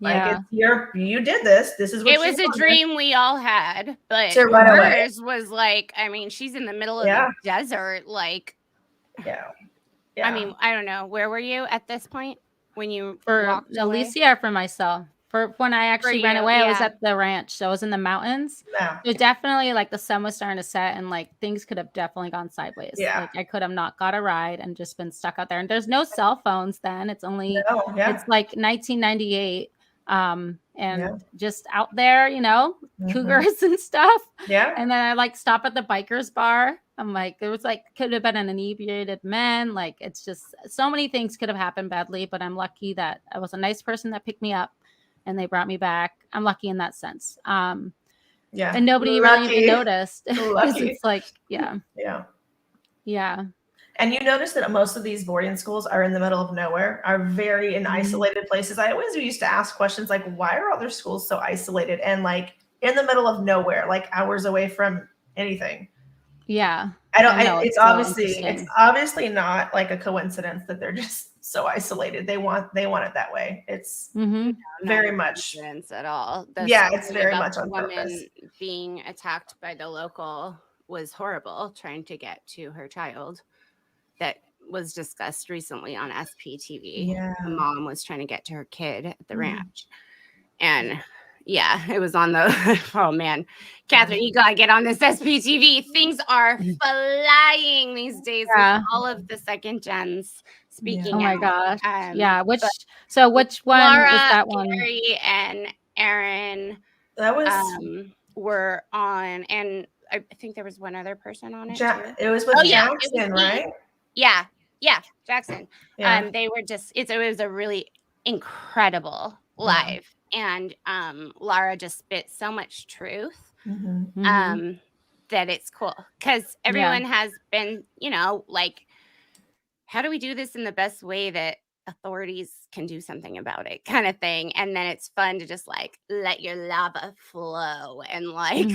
Like you did this. This is what it was a dream we all had, but hers was like, I mean, she's in the middle of the desert. Like, I mean, I don't know. Where were you at this point when you walked away? Alicia, for myself. For when I actually ran away, I was at the ranch. So I was in the mountains. Yeah. So definitely like the sun was starting to set and like things could have definitely gone sideways. Yeah. Like I could have not got a ride and just been stuck out there. And there's no cell phones then. It's only it's like 1998. And just out there, cougars and stuff. Yeah. And then I like stop at the bikers bar. I'm like, there was like, could have been an inebriated man. Like, it's just so many things could have happened badly, but I'm lucky that I was a nice person that picked me up and they brought me back. I'm lucky in that sense. And nobody really even noticed. It's like, yeah. And you notice that most of these boarding schools are in the middle of nowhere, are very in isolated places. I always used to ask questions like, why are other schools so isolated and like in the middle of nowhere, like hours away from anything? Yeah. It's obviously not like a coincidence that they're just so isolated. They want it that way. It's very much at all. It's very much on purpose. Woman being attacked by the local was horrible, trying to get to her child. That was discussed recently on SPTV. Yeah. The mom was trying to get to her kid at the ranch. And it was on the, oh man, Catherine, you gotta get on this SPTV. Things are flying these days with all of the second gens speaking. Oh my gosh. Which one Laura, was that one? Gary and Aaron that was were on, and I think there was one other person on it too. It was with Jackson, right? Yeah, Jackson. They were just it was a really incredible live, and Lara just spit so much truth that it's cool because everyone has been, like, how do we do this in the best way that authorities can do something about it, kind of thing. And then it's fun to just like let your lava flow and like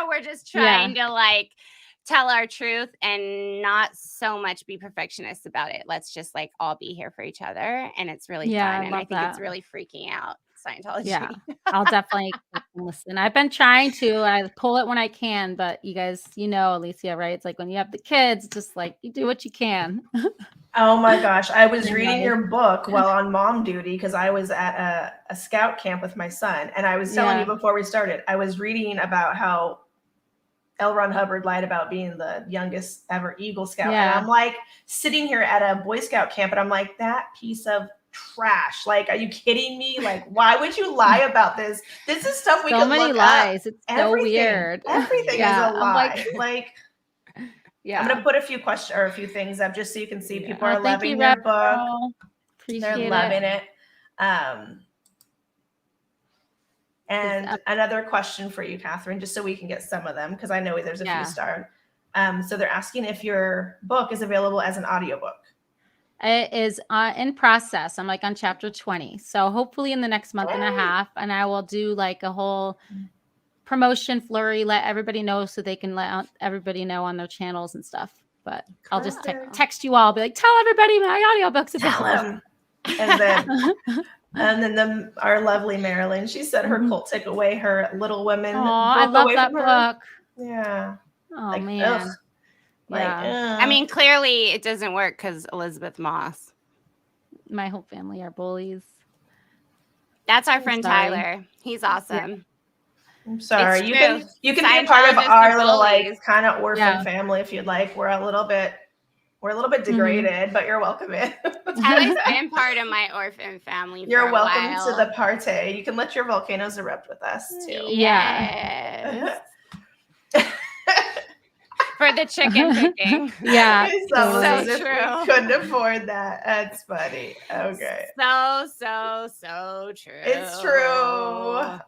we're just trying to like tell our truth and not so much be perfectionists about it. Let's just like all be here for each other. And it's really fun. And I think it's really freaking out Scientology. Yeah, I'll definitely listen. I've been trying to. I pull it when I can, but you guys, Alicia, right? It's like when you have the kids, just like you do what you can. Oh my gosh. I was reading your book while on mom duty because I was at a scout camp with my son. And I was telling you before we started, I was reading about how L. Ron Hubbard lied about being the youngest ever Eagle Scout. And I'm like sitting here at a Boy Scout camp and I'm like, that piece of trash. Like, are you kidding me? Like, why would you lie about this? This is stuff we can look up. So many lies. It's so Everything. weird. Everything is a lie. Like Yeah. I'm gonna put a few questions or a few things up just so you can see people are thank you, loving your Red book. Girl. Appreciate They're loving it. And another question for you, Katherine, just so we can get some of them, because I know there's a few starred. So they're asking if your book is available as an audiobook. It is in process. I'm like on chapter 20. So hopefully in the next month and a half, and I will do like a whole promotion flurry, let everybody know so they can let everybody know on their channels and stuff. But I'll just text you all, be like, tell everybody my audiobook's available. And then our lovely Marilyn, she said her cult took away her Little Women book. I love that book. Yeah. Oh, man. I mean, clearly it doesn't work because Elizabeth Moss. My whole family are bullies. That's our friend Tyler. He's awesome. I'm sorry. You can be a part of our little like kind of orphan family if you'd like. We're a little bit degraded, but you're welcome in. Tyler's been part of my orphan family. You're welcome to the party. You can let your volcanoes erupt with us too. Yes. For the chicken cooking. Yeah. So true. We couldn't afford that. That's funny. Okay. So true. It's true.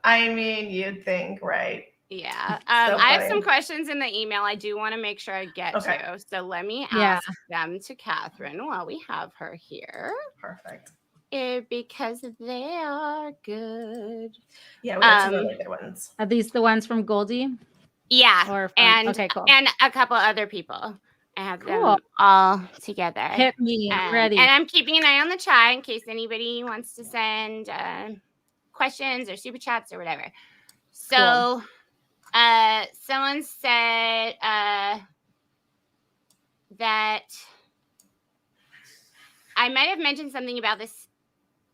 I mean, you'd think, right? Yeah. I have some questions in the email I do want to make sure I get to. So let me ask them to Katherine while we have her here. Perfect. Because they are good. Yeah, we have some really good ones. Are these the ones from Goldie? Yeah. And a couple other people. I have them all together. Hit me. Ready. And I'm keeping an eye on the chat in case anybody wants to send questions or super chats or whatever. So someone said that I might have mentioned something about this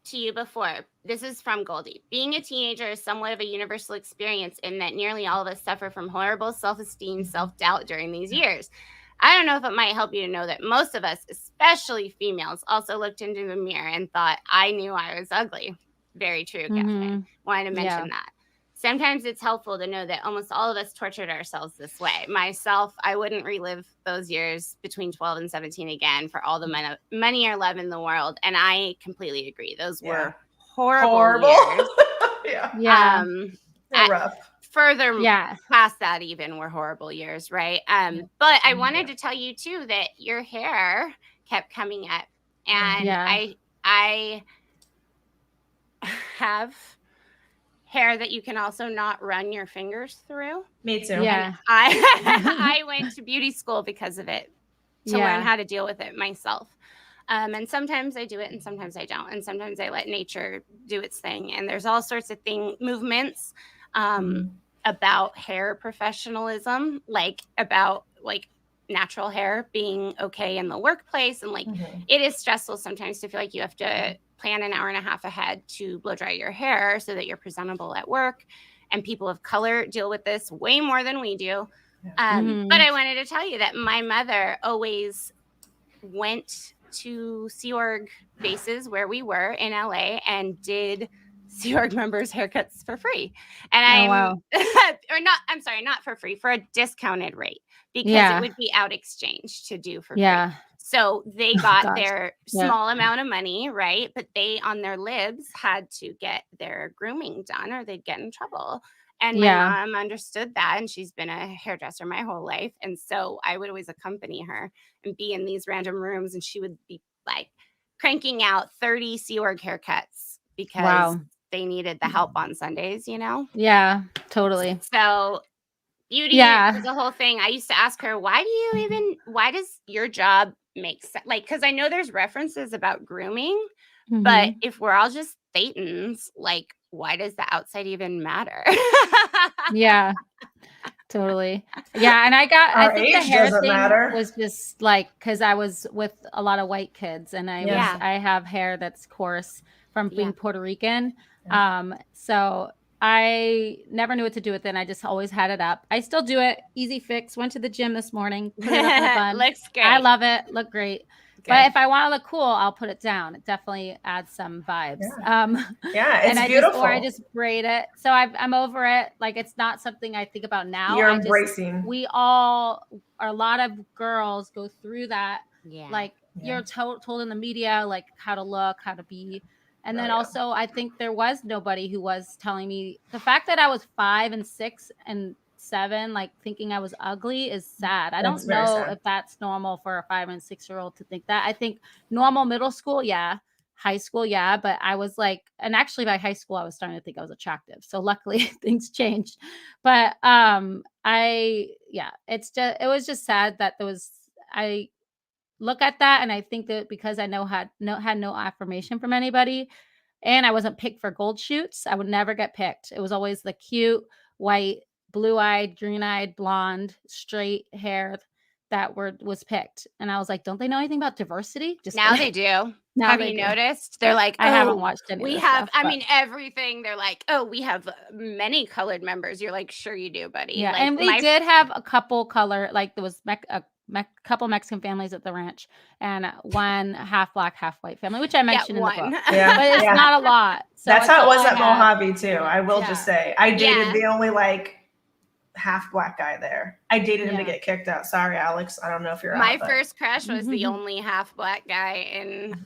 to you before. This is from Goldie. Being a teenager is somewhat of a universal experience in that nearly all of us suffer from horrible self-esteem, self-doubt during these years. I don't know if it might help you to know that most of us, especially females, also looked into the mirror and thought, I knew I was ugly. Very true, Katherine. Wanted to mention that. Sometimes it's helpful to know that almost all of us tortured ourselves this way. Myself, I wouldn't relive those years between 12 and 17 again for all the money or love in the world. And I completely agree. Those were horrible years. They're rough. Further past that even were horrible years, right? But I wanted to tell you, too, that your hair kept coming up. And I have hair that you can also not run your fingers through. Me too. Yeah. I went to beauty school because of it to learn how to deal with it myself. And sometimes I do it and sometimes I don't. And sometimes I let nature do its thing. And there's all sorts of movements about hair professionalism, like about natural hair being okay in the workplace. And it is stressful sometimes to feel like you have to plan an hour and a half ahead to blow dry your hair so that you're presentable at work. And people of color deal with this way more than we do. But I wanted to tell you that my mother always went to Sea Org bases where we were in LA and did Sea Org members haircuts for free. And not for free, for a discounted rate, because it would be out exchange to do for free. So they got their small amount of money, right? But they, on their libs, had to get their grooming done or they'd get in trouble. And my mom understood that. And she's been a hairdresser my whole life. And so I would always accompany her and be in these random rooms. And she would be like cranking out 30 Sea Org haircuts because they needed the help on Sundays, you know? Yeah, totally. So beauty is the whole thing. I used to ask her, why does your job make sense? Like, because I know there's references about grooming, but if we're all just Thetans, like, why does the outside even matter? Yeah, totally. Yeah, and I think the hair thing was just like, because I was with a lot of white kids, and I have hair that's coarse from being Puerto Rican. So I never knew what to do with it. And I just always had it up. I still do it. Easy fix. Went to the gym this morning. Put it up in a bun. Looks great. I love it. Look great. But if I want to look cool, I'll put it down. It definitely adds some vibes. Yeah, it's beautiful. I just braid it. So I'm over it. Like, it's not something I think about now. You're embracing. A lot of girls go through that. Yeah. Like, you're told in the media, like, how to look, how to be. And then also, I think there was nobody who was telling me the fact that I was 5 and 6 and 7, like, thinking I was ugly is sad. I don't know if that's normal for a 5 and 6-year-old to think that. I think normal middle school, high school, but I was like, and actually by high school I was starting to think I was attractive. So luckily things changed. But it was just sad that I look at that, and I think that because I had no affirmation from anybody, and I wasn't picked for gold shoots, I would never get picked. It was always the cute white, blue-eyed, green-eyed, blonde, straight haired that was picked. And I was like, don't they know anything about diversity? Just now they do. Have you noticed? They're like, I haven't watched any. We have, I mean, everything. They're like, oh, we have many colored members. You're like, sure you do, buddy. Yeah, like, and we did have a couple color, like there was a couple Mexican families at the ranch, and one half black, half white family, which I mentioned in the book. Yeah, but it's not a lot. So that's how it was at Mojave too. I will just say, I dated the only like half black guy there. I dated him to get kicked out. Sorry, Alex. I don't know if you're my first crush was the only half black guy in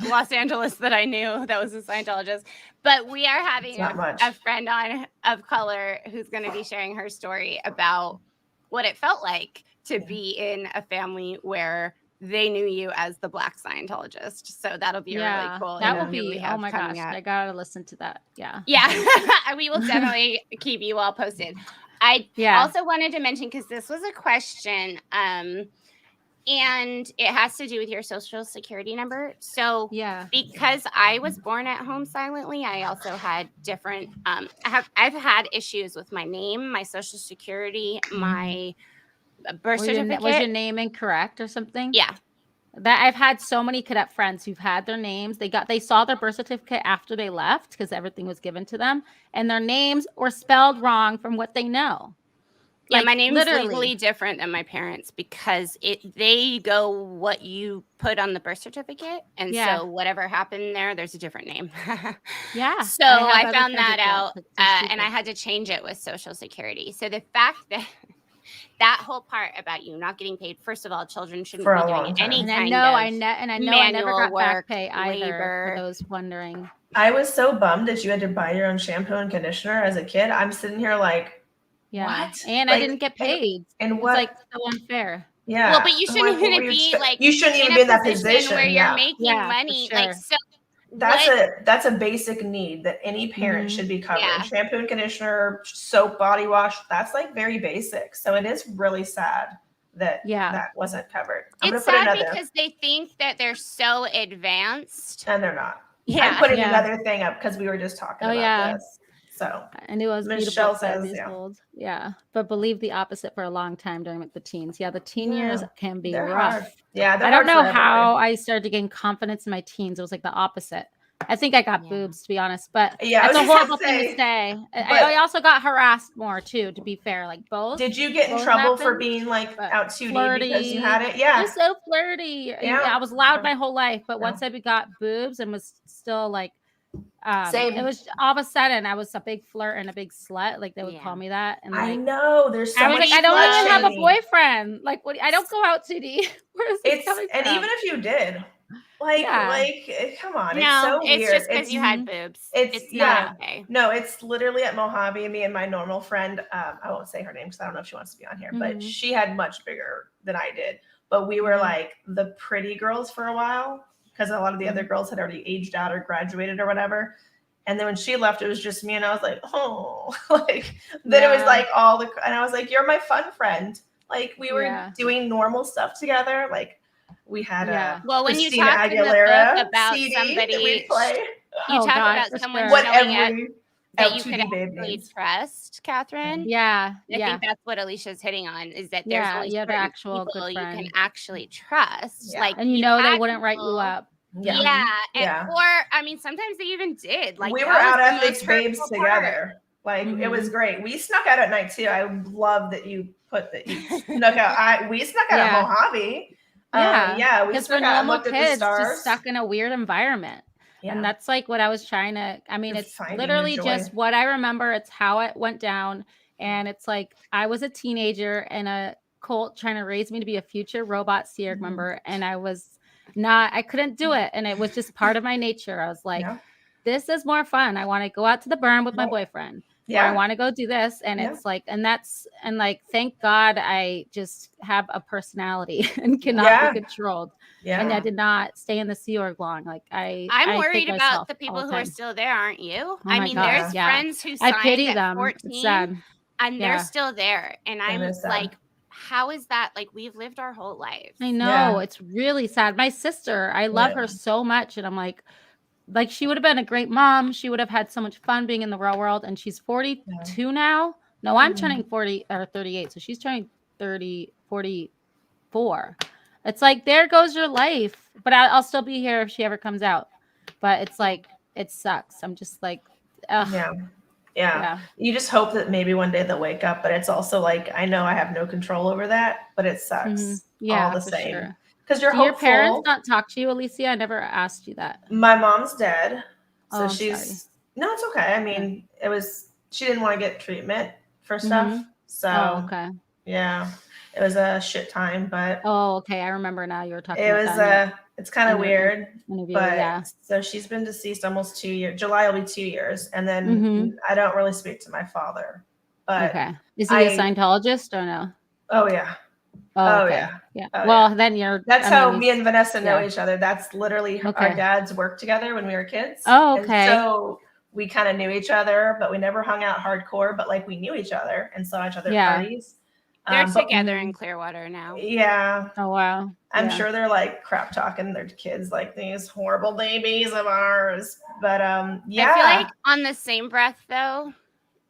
Los Angeles that I knew that was a Scientologist. But we are having a friend on of color who's going to be sharing her story about what it felt like to be in a family where they knew you as the black Scientologist. So that'll be really cool. That will be, oh my gosh, I gotta listen to that. Yeah. We will definitely keep you all posted. I also wanted to mention, because this was a question, and it has to do with your social security number. So because I was born at home silently, I also had different, I've had issues with my name, my social security, my birth certificate. Was your name incorrect or something? Yeah. That I've had so many cadet friends who've had their names. They saw their birth certificate after they left because everything was given to them, and their names were spelled wrong from what they know. Yeah, like, my name is legally different than my parents because they go what you put on the birth certificate, and so whatever happened there's a different name. So I found that out, and I had to change it with Social Security. So the fact that whole part about you not getting paid, first of all, children shouldn't be doing any kind of I never got back pay either. For those wondering, I was so bummed that you had to buy your own shampoo and conditioner as a kid. I'm sitting here like, what? And like, I didn't get paid. And what? It's like so unfair. Yeah. Well, but you shouldn't even be like, you shouldn't even be in that position where you're making money. Sure. Like, so that's a basic need that any parent should be covering. Shampoo and conditioner, soap, body wash. That's like very basic. So it is really sad that that wasn't covered. It's sad because they think that they're so advanced, and they're not. I'm putting another thing up because we were just talking about this. So I knew it was Michelle says, but believe the opposite for a long time during the teens. The teen years can be rough. Hard. Yeah, I don't know how I started to gain confidence in my teens. It was like the opposite. I think I got boobs, to be honest, but it's a horrible thing to say. I also got harassed more too, to be fair. Like both. Did you get in trouble for being like out too deep because you had it? Yeah, I was so flirty. Yeah, I was loud my whole life, but once I got boobs and was still like. Same. It was all of a sudden I was a big flirt and a big slut. Like they would call me that. And like, I know there's so I was much like, I don't even have a boyfriend. Like, I don't go out too deep. Where is this coming from? Even if you did, like, come on, no, it's so weird. It's just because you had boobs. It's not okay. No, it's literally at Mojave. Me and my normal friend, I won't say her name because I don't know if she wants to be on here, but she had much bigger than I did. But we were like the pretty girls for a while, because a lot of the other girls had already aged out or graduated or whatever. And then when she left, it was just me, and I was like, oh, like, then it was like and I was like, you're my fun friend. Like, we were doing normal stuff together. Like, we had well, when Christina you talk Aguilera in the book about CD somebody, you talk about someone showing that you can actually trust, Catherine. I think that's what Alicia's hitting on, is that there's only certain actual people good friend you can actually trust. Like, and they wouldn't write you up. Or I mean, sometimes they even did. Like, we were out ethics babes together. Like, it was great. We snuck out at night too. I love that you put that you snuck out. We snuck out at Mojave. Yeah, we because stuck for out and normal looked at the kids, stars. just stuck in a weird environment. Yeah. And that's like what I was trying to, I mean, You're it's finding literally your joy. just what I remember. It's how it went down. And it's like, I was a teenager in a cult trying to raise me to be a future robot Seerg member. And I couldn't do it. And it was just part of my nature. I was like, this is more fun. I want to go out to the burn with my boyfriend. Or I want to go do this. And it's like, and thank God I just have a personality and cannot be controlled. Yeah. And I did not stay in the Sea Org long. Like I'm worried about the people who are still there, aren't you? Oh I mean, there's friends who signed at 14 and they're still there. And I'm like, how is that? Like, we've lived our whole lives. I know. It's really sad. My sister, I love her so much. And I'm like, she would have been a great mom. She would have had so much fun being in the real world. And she's 42 now. No, I'm turning 40 or 38. So she's turning 44. It's like, there goes your life. But I'll still be here if she ever comes out. But it's like, it sucks. I'm just like, ugh. Yeah. You just hope that maybe one day they'll wake up. But it's also like, I know I have no control over that, but it sucks all the same. Sure. Because you're hopeful. Your parents not talk to you, Alicia? I never asked you that. My mom's dead. So sorry. No, it's okay. I mean, she didn't want to get treatment for stuff. So, yeah, it was a shit time, but. Oh, okay. I remember now you were talking about that. It's kind of weird, but so she's been deceased almost 2 years. July will be 2 years. And then I don't really speak to my father, but. Okay. Is he a Scientologist or no? Oh, yeah. Oh, okay. Yeah. Well, then that's how me and Vanessa know each other. That's literally our dads worked together when we were kids. Oh, okay. And so we kind of knew each other, but we never hung out hardcore, but like we knew each other and saw each other at parties. They're together in Clearwater now. Yeah. Oh, wow. I'm sure they're like crap talking their kids like these horrible babies of ours. But I feel like on the same breath though,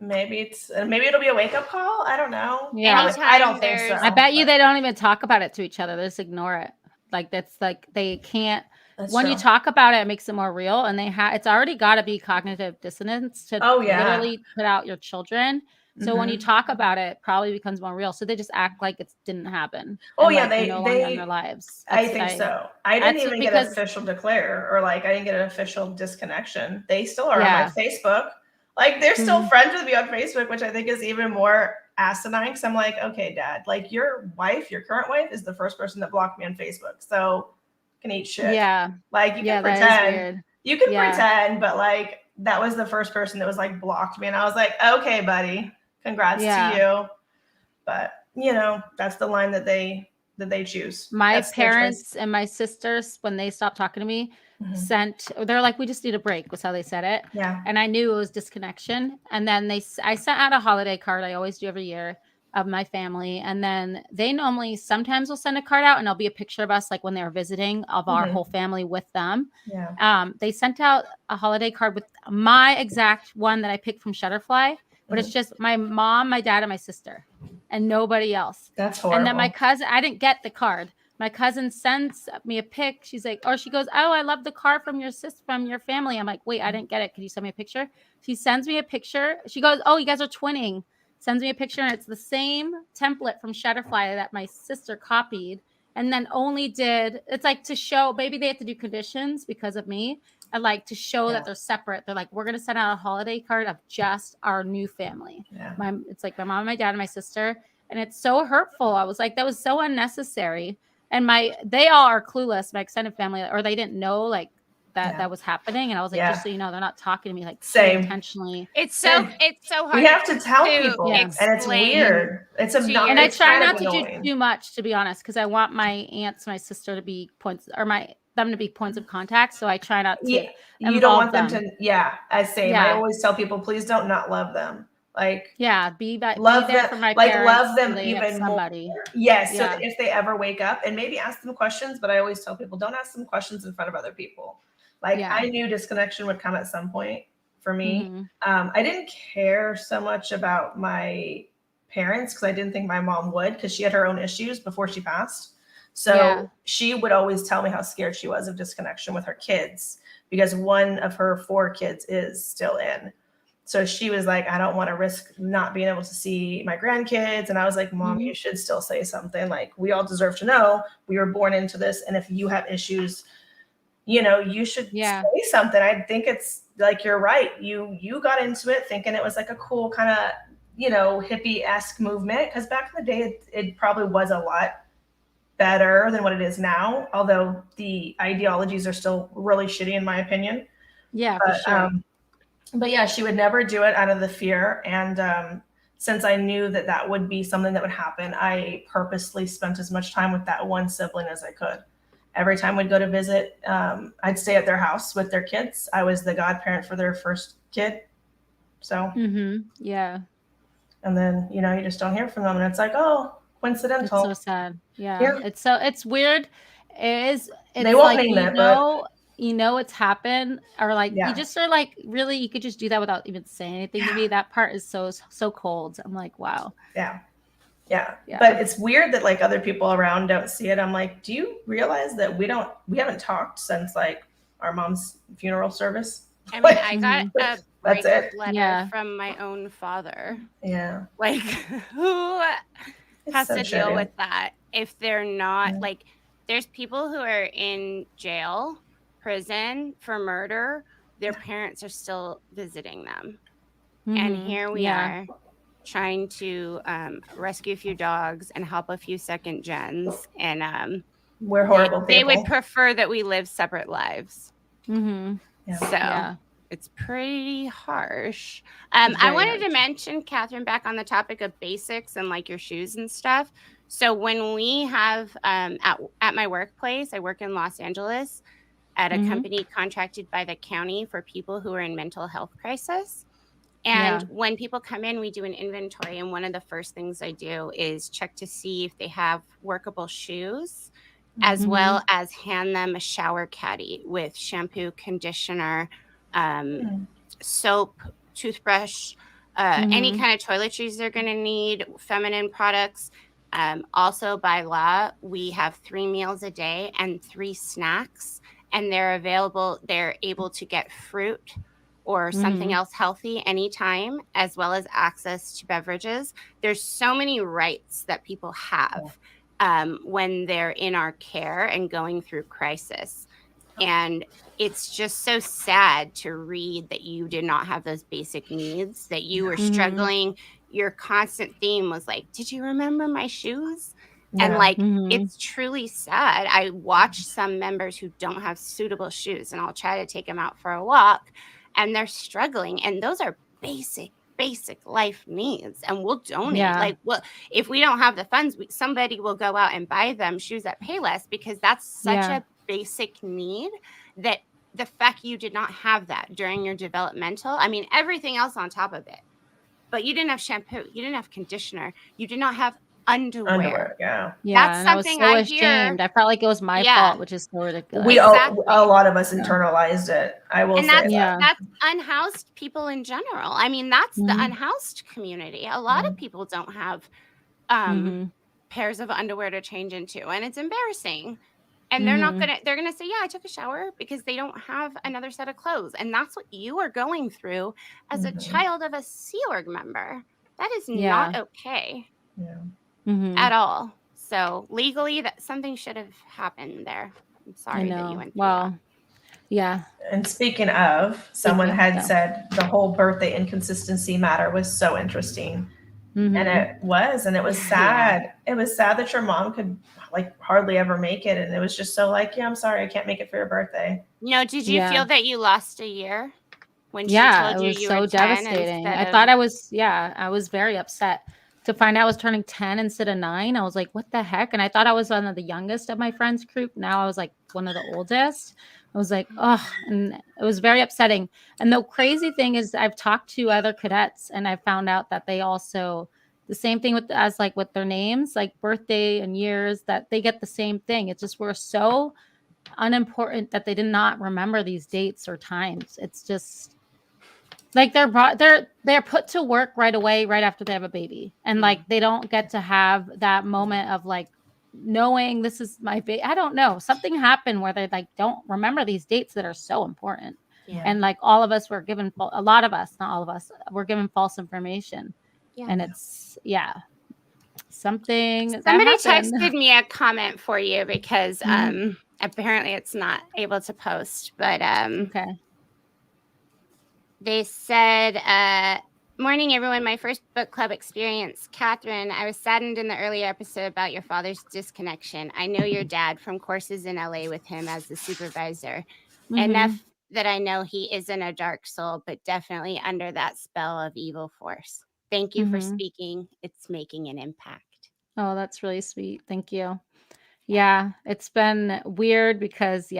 maybe it'll be a wake up call. I don't know. Yeah, I don't think so. I bet you they don't even talk about it to each other. They just ignore it. Like that's like they can't. When you talk about it, it makes it more real. And it's already got to be cognitive dissonance to literally put out your children. So when you talk about it, it probably becomes more real. So they just act like it didn't happen. Oh, they no longer in their lives. I think so. I didn't even get an official declare, or like I didn't get an official disconnection. They still are on my Facebook. Like they're still friends with me on Facebook, which I think is even more asinine. Because I'm like, okay, Dad, like your current wife, is the first person that blocked me on Facebook. So can eat shit. Yeah. Like you can pretend. You can pretend, but like that was the first person that was like blocked me, and I was like, okay, buddy. Congrats to you. But that's the line that they choose. My parents and my sisters, when they stopped talking to me, they're like, we just need a break, was how they said it. Yeah. And I knew it was disconnection. And then I sent out a holiday card. I always do every year of my family. And then they sometimes will send a card out and it'll be a picture of us, like when they were visiting, of our whole family with them. Yeah. They sent out a holiday card with my exact one that I picked from Shutterfly. But it's just my mom, my dad, and my sister, and nobody else. That's horrible. And then my cousin, I didn't get the card. My cousin sends me a pic. She's like, or she goes, oh, I love the card from your sister, from your family. I'm like, wait, I didn't get it. Could you send me a picture? She sends me a picture. She goes, oh, you guys are twinning. Sends me a picture, and it's the same template from Shutterfly that my sister copied. And then it's like to show, maybe they have to do conditions because of me. I like to show that they're separate. They're like, we're going to send out a holiday card of just our new family. Yeah. It's like my mom, my dad, and my sister. And it's so hurtful. I was like, that was so unnecessary. And they all are clueless, my extended family, or they didn't know like that was happening. And I was like, just so you know, they're not talking to me like intentionally. It's so hard. We have to tell people, and it's weird. It's obnoxious. And I try not to do too much, to be honest, because I want my aunts, my sister to be points, or them to be points of contact. So I try not to. You don't want them to. Yeah, I say. I always tell people, please don't not love them. Like be there for my parents. Love them even more. Yes. So that if they ever wake up, and maybe ask them questions, but I always tell people, don't ask them questions in front of other people. Like I knew disconnection would come at some point for me. I didn't care so much about my parents because I didn't think my mom would, because she had her own issues before she passed. So she would always tell me how scared she was of disconnection with her kids, because one of her 4 kids is still in. So she was like, I don't want to risk not being able to see my grandkids. And I was like, Mom, you should still say something. Like, we all deserve to know we were born into this. And if you have issues, you know, you should say something. I think it's like, you're right. You got into it thinking it was like a cool kind of, you know, hippie-esque movement. Because back in the day, it probably was a lot better than what it is now. Although the ideologies are still really shitty, in my opinion. Yeah, for sure. But yeah, she would never do it out of the fear. And since I knew that that would be something that would happen, I purposely spent as much time with that one sibling as I could. Every time we'd go to visit, I'd stay at their house with their kids. I was the godparent for their first kid. So, yeah. And then, you know, you just don't hear from them. And it's like, oh, coincidental. It's so sad. Yeah. It's weird. It's they won't like, name it, you know it's happened, or like you just are like, really, you could just do that without even saying anything to me. That part is so cold. I'm like, wow. Yeah. But it's weird that like other people around don't see it. I'm like, do you realize that we haven't talked since like our mom's funeral service? I mean, I got a breakup letter from my own father. Yeah. Like, who has to deal with that if they're not like, there's people who are in jail, prison for murder. Their parents are still visiting them. And here we are trying to rescue a few dogs and help a few second gens. And we're horrible they would prefer that we live separate lives. So it's pretty harsh. I wanted to mention, Catherine, back on the topic of basics and like your shoes and stuff. So when we have at my workplace, I work in Los Angeles at a company contracted by the county for people who are in mental health crisis. And when people come in, we do an inventory. And one of the first things I do is check to see if they have workable shoes, as well as hand them a shower caddy with shampoo, conditioner, soap, toothbrush, any kind of toiletries they're going to need, feminine products. Also, by law, we have 3 meals a day and 3 snacks, and they're able to get fruit or something else healthy anytime, as well as access to beverages. There's so many rights that people have when they're in our care and going through crisis. And it's just so sad to read that you did not have those basic needs, that you were struggling. Your constant theme was like, did you remember my shoes? And like, it's truly sad. I watch some members who don't have suitable shoes, and I'll try to take them out for a walk, and they're struggling. And those are basic life needs. And we'll donate. Like, well, if we don't have the funds, somebody will go out and buy them shoes at Payless, because that's such a basic need, that the fact you did not have that during your developmental, I mean, everything else on top of it, but you didn't have shampoo, you didn't have conditioner, you did not have underwear. That's something I ashamed. I felt like it was my fault, which is so ridiculous. A lot of us internalized it. I will say that's unhoused people in general. I mean, that's the unhoused community. A lot of people don't have pairs of underwear to change into, and it's embarrassing. And they're gonna say, I took a shower, because they don't have another set of clothes. And that's what you are going through as a child of a Sea Org member. That is not okay at all. So legally, that something should have happened there. I'm sorry that you went through that. Yeah. And speaking of, someone had said the whole birthday inconsistency matter was so interesting. And it was sad. It was sad that your mom could like hardly ever make it. And it was just so like, I'm sorry, I can't make it for your birthday. No, did you feel that you lost a year when she told you it was you so were 10 devastating. I thought I was very upset to find out I was turning 10 instead of 9. I was like, what the heck? And I thought I was one of the youngest of my friends group. Now I was like one of the oldest. I was like, and it was very upsetting. And the crazy thing is, I've talked to other cadets, and I found out that they also, the same thing with their names, like birthday and years, that they get the same thing. It's just, we're so unimportant that they did not remember these dates or times. It's just like they're put to work right away, right after they have a baby, and like they don't get to have that moment of like knowing this is my baby. I don't know, something happened where they like don't remember these dates that are so important. And like all of us were given, a lot of us, not all of us, were given false information. And it's, something Somebody that happened. texted me a comment for you because apparently it's not able to post, but Okay. they said, morning, everyone. My first book club experience. Catherine, I was saddened in the earlier episode about your father's disconnection. I know your dad from courses in LA with him as the supervisor. Enough that I know he isn't a dark soul, but definitely under that spell of evil force. Thank you for speaking. It's making an impact. Oh, that's really sweet. Thank you. Yeah, it's been weird because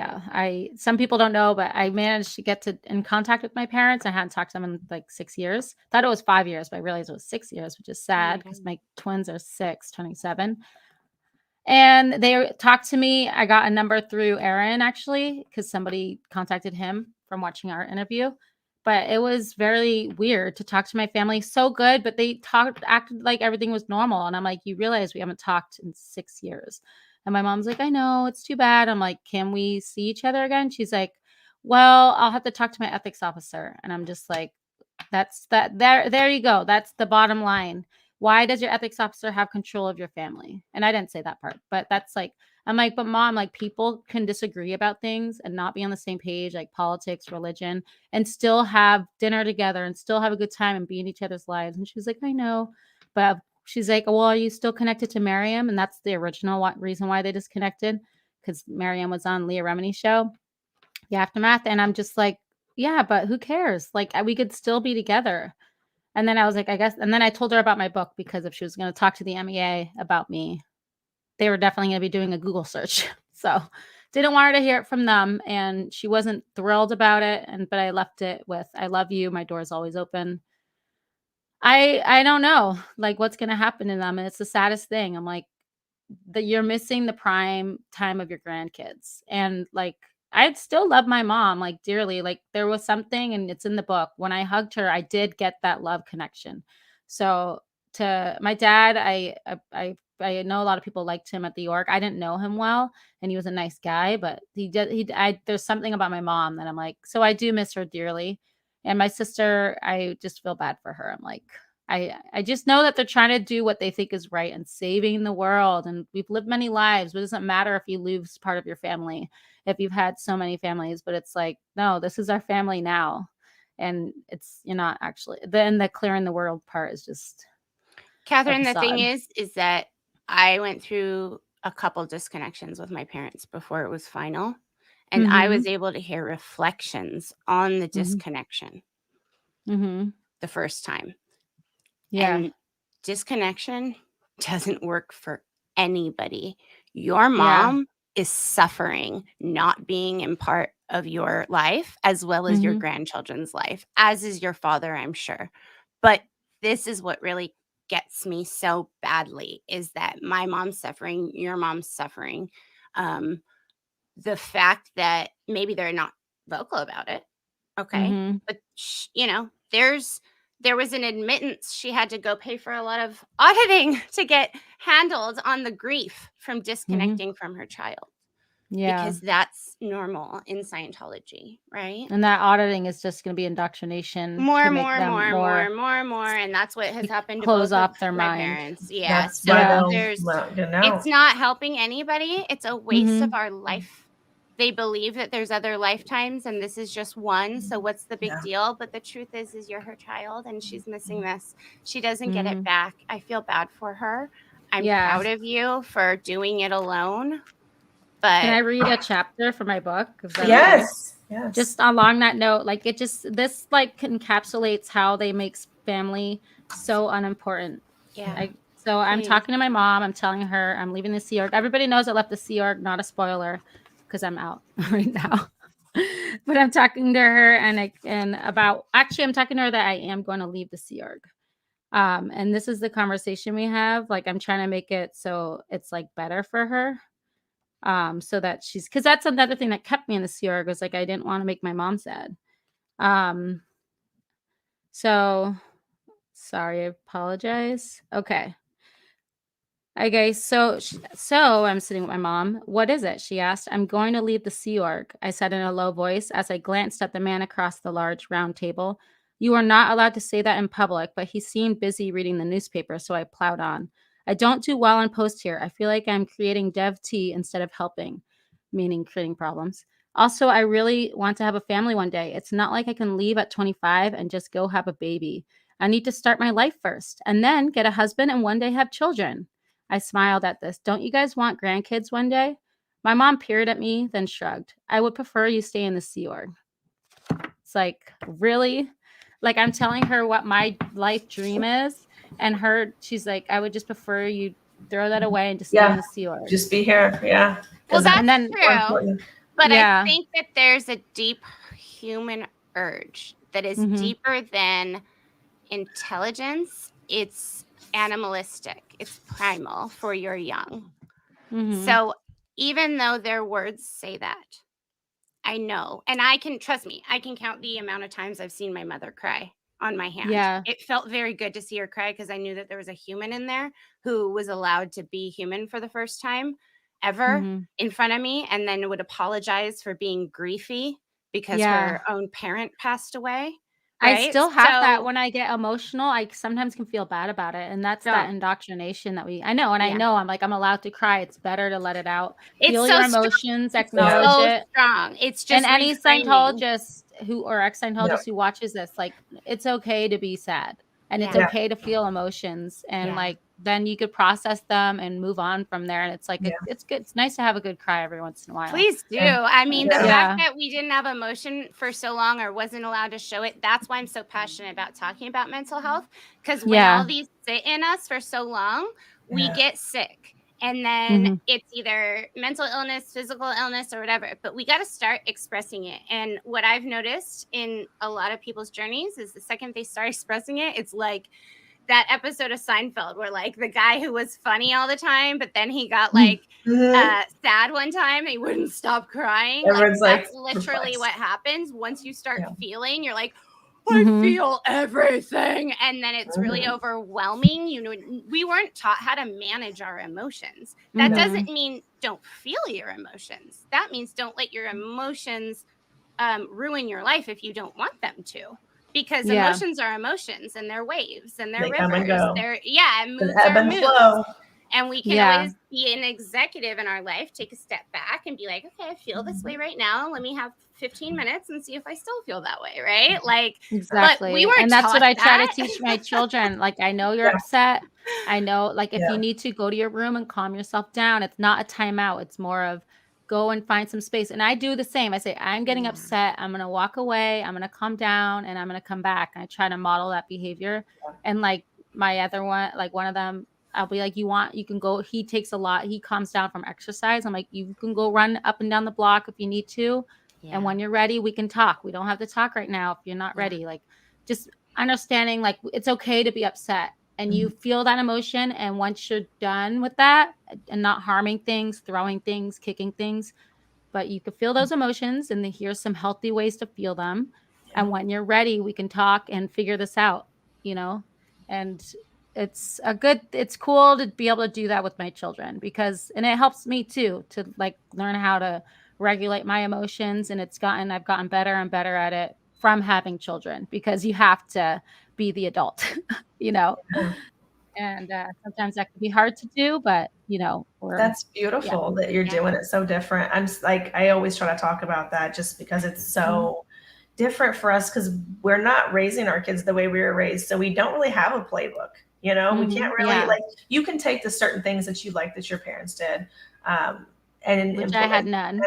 some people don't know, but I managed to get in contact with my parents. I hadn't talked to them in like 6 years. Thought it was 5 years, but I realized it was 6 years, which is sad because my twins are 6, turning 7. And they talked to me. I got a number through Aaron, actually, because somebody contacted him from watching our interview. But it was very weird to talk to my family. So good, but they acted like everything was normal. And I'm like, you realize we haven't talked in 6 years. And my mom's like, I know, it's too bad. I'm like, can we see each other again? She's like, well, I'll have to talk to my ethics officer. And I'm just like, there you go. That's the bottom line. Why does your ethics officer have control of your family? And I didn't say that part, but that's like, I'm like, but mom, like people can disagree about things and not be on the same page, like politics, religion, and still have dinner together and still have a good time and be in each other's lives. And she's like, I know, but she's like, well, are you still connected to Miriam? And that's the original reason why they disconnected, because Miriam was on Leah Remini's show, The Aftermath. And I'm just like, yeah, but who cares? Like we could still be together. And then I was like, I guess, and then I told her about my book because if she was going to talk to the MEA about me, they were definitely going to be doing a Google search. So didn't want her to hear it from them. And she wasn't thrilled about it. But I left it with, I love you. My door's always open. I don't know like what's going to happen to them. And it's the saddest thing. I'm like, that you're missing the prime time of your grandkids. And like, I still love my mom like dearly. Like there was something, and it's in the book. When I hugged her, I did get that love connection. So to my dad, I know a lot of people liked him at the org. I didn't know him well, and he was a nice guy, but there's something about my mom that I'm like, so I do miss her dearly. And my sister, I just feel bad for her. I'm like, I just know that they're trying to do what they think is right and saving the world. And we've lived many lives. But it doesn't matter if you lose part of your family, if you've had so many families. But it's like, no, this is our family now. And you're not actually. Then the clearing the world part is just. Catherine, the thing is that I went through a couple disconnections with my parents before it was final. And I was able to hear reflections on the disconnection the first time. Yeah. And disconnection doesn't work for anybody. Your mom is suffering not being in part of your life as well as your grandchildren's life, as is your father, I'm sure. But this is what really gets me so badly is that my mom's suffering, your mom's suffering. The fact that maybe they're not vocal about it. Okay. But, there was an admittance she had to go pay for a lot of auditing to get handled on the grief from disconnecting from her child. Yeah. Because that's normal in Scientology, right? And that auditing is just going to be indoctrination. More. And that's what has happened to close both off of their my mind. parents. Yeah. That's So why it's not helping anybody. It's a waste of our life. They believe that there's other lifetimes and this is just one. So what's the big deal? But the truth is you're her child and she's missing this. She doesn't get it back. I feel bad for her. I'm proud of you for doing it alone. But can I read a chapter from my book? Yes. Just along that note, like this like encapsulates how they make family so unimportant. Yeah. So I'm talking to my mom. I'm telling her I'm leaving the Sea Org. Everybody knows I left the Sea Org. Not a spoiler, because I'm out right now. But I'm talking to her I'm talking to her that I am going to leave the Sea Org. And this is the conversation we have. Like I'm trying to make it so it's like better for her. So that because that's another thing that kept me in the Sea Org was like I didn't want to make my mom sad. So sorry, I apologize. Okay. Okay, so I'm sitting with my mom. What is it? She asked. I'm going to leave the Sea Org, I said in a low voice as I glanced at the man across the large round table. You are not allowed to say that in public, but he seemed busy reading the newspaper, so I plowed on. I don't do well in post here. I feel like I'm creating dev tea instead of helping, meaning creating problems. Also, I really want to have a family one day. It's not like I can leave at 25 and just go have a baby. I need to start my life first and then get a husband and one day have children. I smiled at this. Don't you guys want grandkids one day? My mom peered at me, then shrugged. I would prefer you stay in the Sea Org. It's like, really? Like, I'm telling her what my life dream is. And she's like, I would just prefer you throw that away and just stay in the Sea Org. Just be here. Yeah. Well, that's true. But I think that there's a deep human urge that is deeper than intelligence. It's animalistic. It's primal for your young. So even though their words say that, I know, and I can trust me, I can count the amount of times I've seen my mother cry on my hand. Yeah. It felt very good to see her cry because I knew that there was a human in there who was allowed to be human for the first time ever in front of me, and then would apologize for being griefy because her own parent passed away. Right? I still have that when I get emotional. I sometimes can feel bad about it. And that's that indoctrination that I know. And I know I'm allowed to cry. It's better to let it out. Feel your emotions, acknowledge it. Strong. It's just and any Scientologist or ex-Scientologist who watches this, like, it's okay to be sad. And it's okay to feel emotions. And like, then you could process them and move on from there. And it's like, it's good. It's nice to have a good cry every once in a while. Please do. I mean, the fact that we didn't have emotion for so long or wasn't allowed to show it, that's why I'm so passionate about talking about mental health. Because when all these sit in us for so long, we get sick. And then it's either mental illness, physical illness, or whatever. But we got to start expressing it. And what I've noticed in a lot of people's journeys is the second they start expressing it, it's like that episode of Seinfeld where like the guy who was funny all the time, but then he got like sad one time and he wouldn't stop crying. That's literally what happens. Once you start feeling, you're like, I feel everything. And then it's really overwhelming. You know, we weren't taught how to manage our emotions. That doesn't mean don't feel your emotions. That means don't let your emotions ruin your life if you don't want them to. Because emotions are emotions and they're waves and they're rivers. They're moods are moods. And we can always be an executive in our life, take a step back and be like, okay, I feel this way right now. Let me have 15 minutes and see if I still feel that way, right? Like, exactly. But we weren't and that's what I try that. to teach my children. Like, I know you're upset. I know, like, if you need to go to your room and calm yourself down, it's not a timeout. It's more of go and find some space. And I do the same. I say, I'm getting upset. I'm going to walk away. I'm going to calm down and I'm going to come back. And I try to model that behavior. And like my other one, like one of them, I'll be like, you can go. He takes a lot. He calms down from exercise. I'm like, you can go run up and down the block if you need to. Yeah. And when you're ready, we can talk. We don't have to talk right now if you're not ready. Like, just understanding, like, it's okay to be upset. And you feel that emotion. And once you're done with that and not harming things, throwing things, kicking things, but you can feel those emotions. And then here's some healthy ways to feel them. Yeah. And when you're ready, we can talk and figure this out, you know, and it's cool to be able to do that with my children and it helps me too, to like learn how to regulate my emotions. And I've gotten better and better at it from having children, because you have to be the adult, you know, and sometimes that can be hard to do, but you know, that's beautiful that you're doing it so different. I'm like, I always try to talk about that just because it's so different for us, because we're not raising our kids the way we were raised. So we don't really have a playbook. You know, we can't really like, you can take the certain things that you like that your parents did. And which I had none.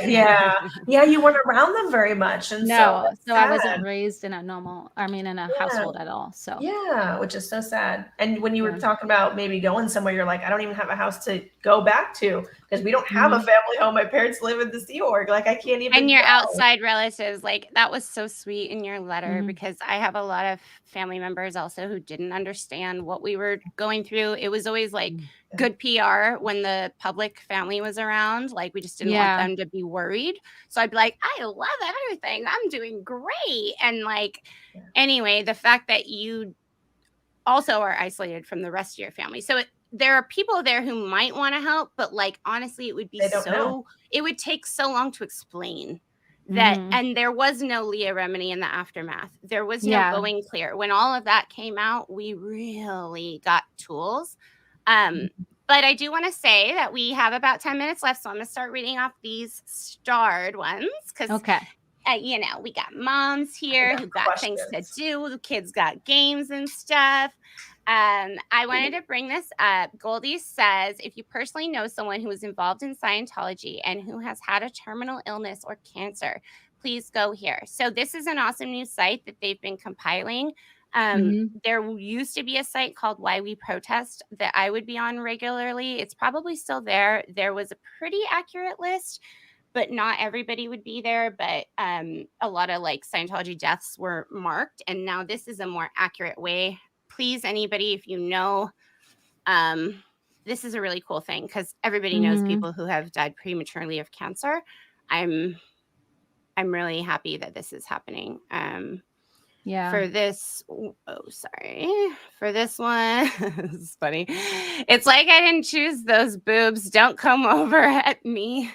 You weren't around them very much. And so I wasn't raised in a household at all. So which is so sad. And when you were talking about maybe going somewhere, you're like, I don't even have a house to go back to because we don't have a family home. My parents live in the Sea Org. Like, I can't even. And your outside relatives, like, that was so sweet in your letter, because I have a lot of family members also who didn't understand what we were going through. It was always like good PR when the public family was around. Like, we just didn't want them to be worried. So I'd be like, I love everything. I'm doing great. And like, anyway, the fact that you also are isolated from the rest of your family. So there are people there who might want to help, but like honestly, it would be it would take so long to explain that. And there was no Leah Remini in the aftermath. There was no going clear. When all of that came out, we really got tools. But I do want to say that we have about 10 minutes left, so I'm going to start reading off these starred ones because, you know, we got moms here who got things to do. The kids got games and stuff. I wanted to bring this up. Goldie says, if you personally know someone who is involved in Scientology and who has had a terminal illness or cancer, please go here. So this is an awesome new site that they've been compiling. There used to be a site called Why We Protest that I would be on regularly. It's probably still there. There was a pretty accurate list, but not everybody would be there. But a lot of like Scientology deaths were marked. And now this is a more accurate way. Please, anybody, if you know, this is a really cool thing because everybody knows people who have died prematurely of cancer. I'm really happy that this is happening. For this, for this one, it's funny. It's like I didn't choose those boobs. Don't come over at me,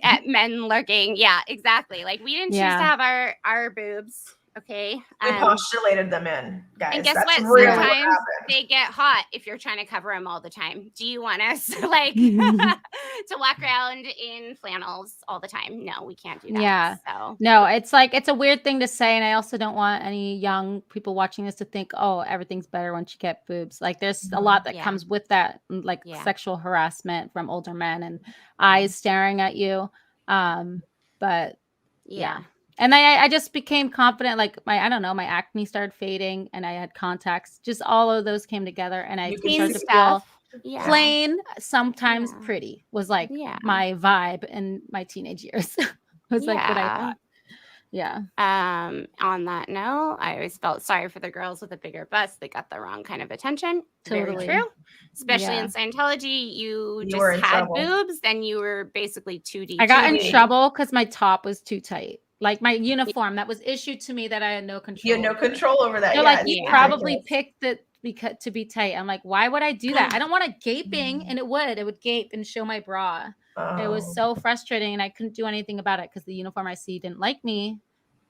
at men lurking. Yeah, exactly. Like we didn't choose to have our boobs. Okay. We postulated them in, guys. And guess That's what? really Sometimes they get hot if you're trying to cover them all the time. Do you want us like to walk around in flannels all the time? No, we can't do that. Yeah. So no, it's like, it's a weird thing to say. And I also don't want any young people watching this to think, oh, everything's better once you get boobs. Like there's a lot that comes with that, like sexual harassment from older men and eyes staring at you. But yeah. And I just became confident, like my acne started fading and I had contacts. Just all of those came together and I started to feel plain, sometimes pretty was like my vibe in my teenage years. was like what I thought. Yeah. On that note, I always felt sorry for the girls with a bigger bust. They got the wrong kind of attention. Totally. Very true. Especially in Scientology, you just had boobs, then you were basically 2D. I got in trouble because my top was too tight. Like my uniform that was issued to me that I had no control. You had no control over that. They're like, you probably picked it because to be tight. I'm like, why would I do that? I don't want it gaping, and it would gape and show my bra. It was so frustrating, and I couldn't do anything about it because the uniform I see didn't like me,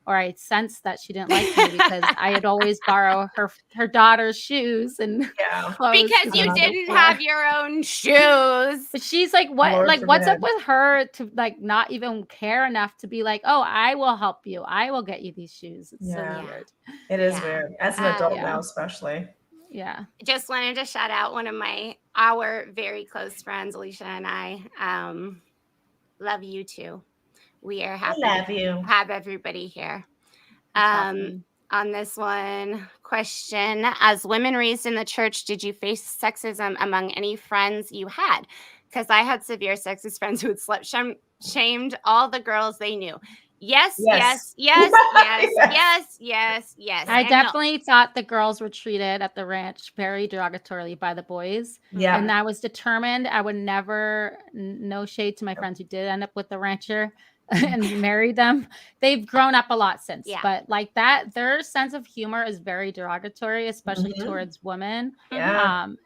or I sensed that she didn't like me because I had always borrow her daughter's shoes and clothes because you didn't have your own shoes. But she's like, what? Lord like, forbid. what's up with her to like not even care enough to be like, oh, I will help you. I will get you these shoes. It's so weird. It is weird as an adult now, especially. Yeah. Just wanted to shout out one of our very close friends, Alicia and I. Love you too. We are happy to have everybody here. On this one question, as women raised in the church, did you face sexism among any friends you had? Because I had severe sexist friends who had slut shamed all the girls they knew. Yes. I definitely thought the girls were treated at the ranch very derogatorily by the boys. Yeah. And I was determined I would never, no shade to my friends who did end up with the rancher and married them. They've grown up a lot since. But like that, their sense of humor is very derogatory, especially towards women. And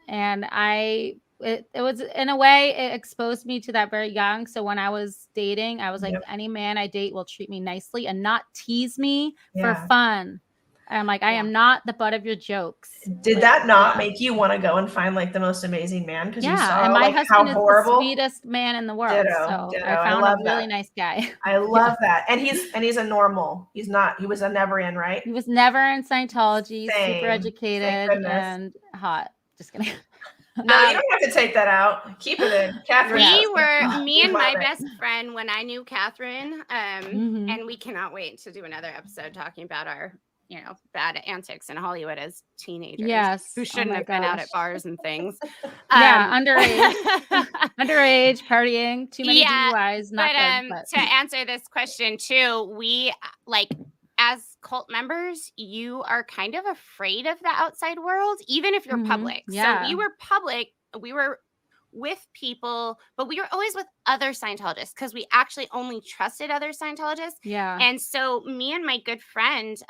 it was, in a way, it exposed me to that very young. So when I was dating, I was like, any man I date will treat me nicely and not tease me for fun. And I'm like, I am not the butt of your jokes. Did that not make you want to go and find like the most amazing man? Because you saw and my like, husband how horrible. is the sweetest man in the world. Ditto. I found a really nice guy. I love that. And he's a normal. He was a never in, right? He was never in Scientology, super educated and hot. Just kidding. No, you don't have to take that out. Keep it in. Catherine. Me and my best friend when I knew Catherine, and we cannot wait to do another episode talking about our, bad antics in Hollywood as teenagers. Yes. Who shouldn't have been out at bars and things. Underage partying, too many DUIs. But to answer this question too, we as cult members, you are kind of afraid of the outside world, even if you're public. So we were public, we were with people, but we were always with other Scientologists because we actually only trusted other Scientologists. Yeah. And so me and my good friend,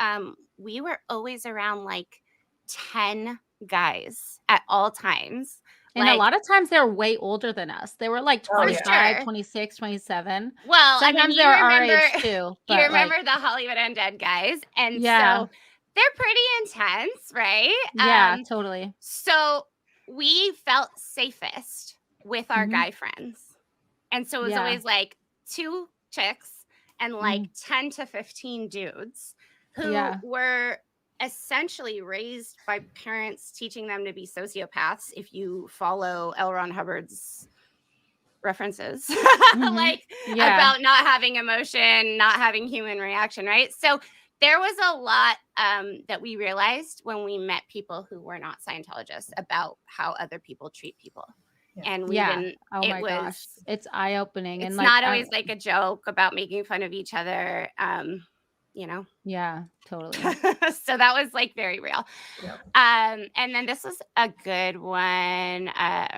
we were always around like 10 guys at all times. And a lot of times they're way older than us. They were like 25, 26, 27. Well, sometimes they were our age too. You remember the Hollywood Undead guys. And yeah. so they're pretty intense, right? Yeah, totally. So we felt safest with our guy friends. And so it was always like 2 chicks and like 10 to 15 dudes who were essentially raised by parents teaching them to be sociopaths. If you follow L. Ron Hubbard's references, like about not having emotion, not having human reaction, right? So there was a lot that we realized when we met people who were not Scientologists about how other people treat people. And we didn't, gosh, it's eye-opening. It's and not always like a joke about making fun of each other, you know? Yeah, totally. So that was like very real. And then this was a good one.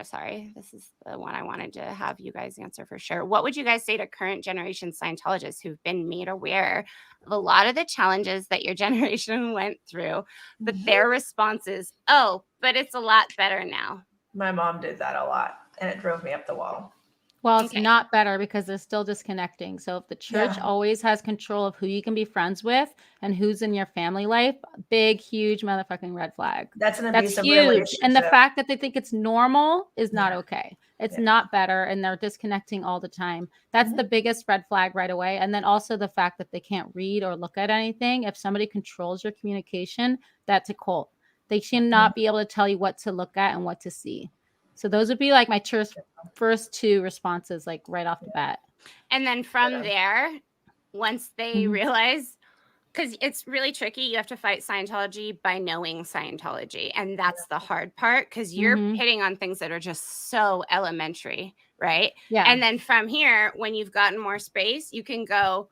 Sorry, this is the one I wanted to have you guys answer for sure. What would you guys say to current generation Scientologists who've been made aware of a lot of the challenges that your generation went through, but their response is, oh, but it's a lot better now? My mom did that a lot, and it drove me up the wall. Well, it's not better because they're still disconnecting. So if the church always has control of who you can be friends with and who's in your family life, big, huge motherfucking red flag. That's an abusive huge. relationship. And the fact that they think it's normal is not okay. It's not better, and they're disconnecting all the time. That's the biggest red flag right away. And then also the fact that they can't read or look at anything. If somebody controls your communication, that's a cult. They should not be able to tell you what to look at and what to see. So those would be like my first 2 responses, like right off the bat. And then from there, once they realize, because it's really tricky, you have to fight Scientology by knowing Scientology. And that's the hard part, because you're hitting on things that are just so elementary, right? Yeah. And then from here, when you've gotten more space, you can go,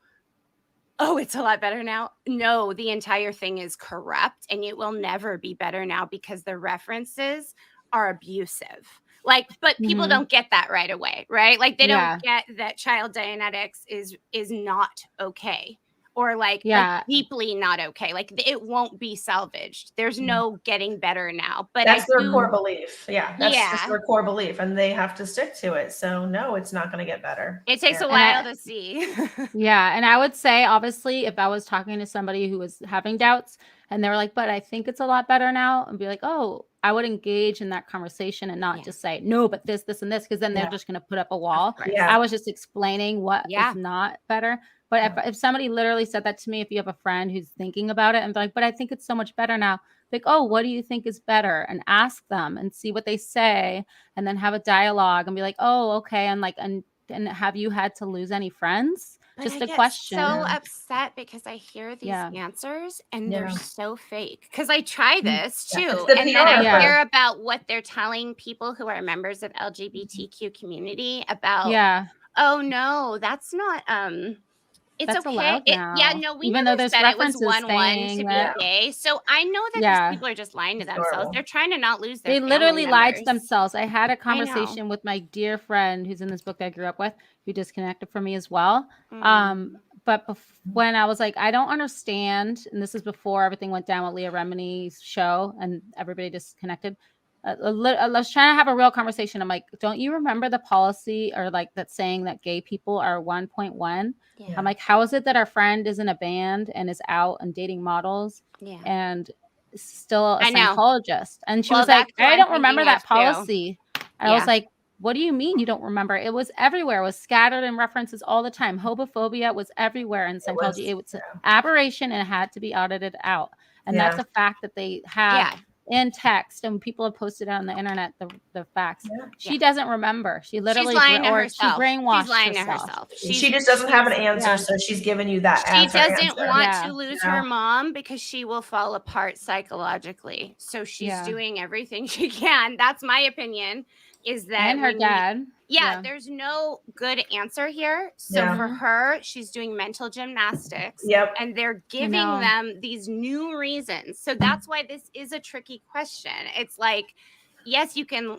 oh, it's a lot better now. No, the entire thing is corrupt, and it will never be better now because the references are abusive. Like, but people don't get that right away, right? Like they don't get that child Dianetics is not okay, or like deeply not okay. Like it won't be salvaged. There's no getting better now. But that's their core belief. That's just their core belief, and they have to stick to it. So no, it's not going to get better. It takes a while to see. And I would say, obviously, if I was talking to somebody who was having doubts and they were like, but I think it's a lot better now, and be like, oh, I would engage in that conversation and not just say, no, but this, and this, because then they're just going to put up a wall. I was just explaining what is not better. But if somebody literally said that to me, if you have a friend who's thinking about it and be like, but I think it's so much better now, like, oh, what do you think is better? And ask them and see what they say, and then have a dialogue and be like, oh, okay. And like, and have you had to lose any friends? But just I a get question. So upset because I hear these answers and they're so fake. Because I try this too, and then I hear about what they're telling people who are members of LGBTQ community about. Oh no, that's not. It's that's okay. Allowed now. No, we even never though there's said it was references 1-1 to be gay. So I know that these people are just lying to themselves. They're trying to not lose their. They literally lied to themselves. I had a conversation with my dear friend who's in this book that I grew up with, who disconnected from me as well. But when I was like, I don't understand, and this is before everything went down with Leah Remini's show and everybody disconnected. I was trying to have a real conversation. I'm like, don't you remember the policy or like that saying that gay people are 1.1? I'm like, how is it that our friend is in a band and is out and dating models and still a Scientologist? And she was like, I don't remember that policy. I was like, what do you mean you don't remember? It was everywhere. It was scattered in references all the time. Homophobia was everywhere in Scientology. It was an aberration and it had to be audited out. And that's a fact that they have in text, and people have posted on the internet the facts. She doesn't remember. She literally she's lying to herself. She brainwashed she's lying herself. To herself. She just doesn't have an answer, so she's giving you that answer. She doesn't want to lose her mom because she will fall apart psychologically. So she's doing everything she can. That's my opinion. Is that and her dad? There's no good answer here. So for her, she's doing mental gymnastics. And they're giving them these new reasons. So that's why this is a tricky question. It's like, yes, you can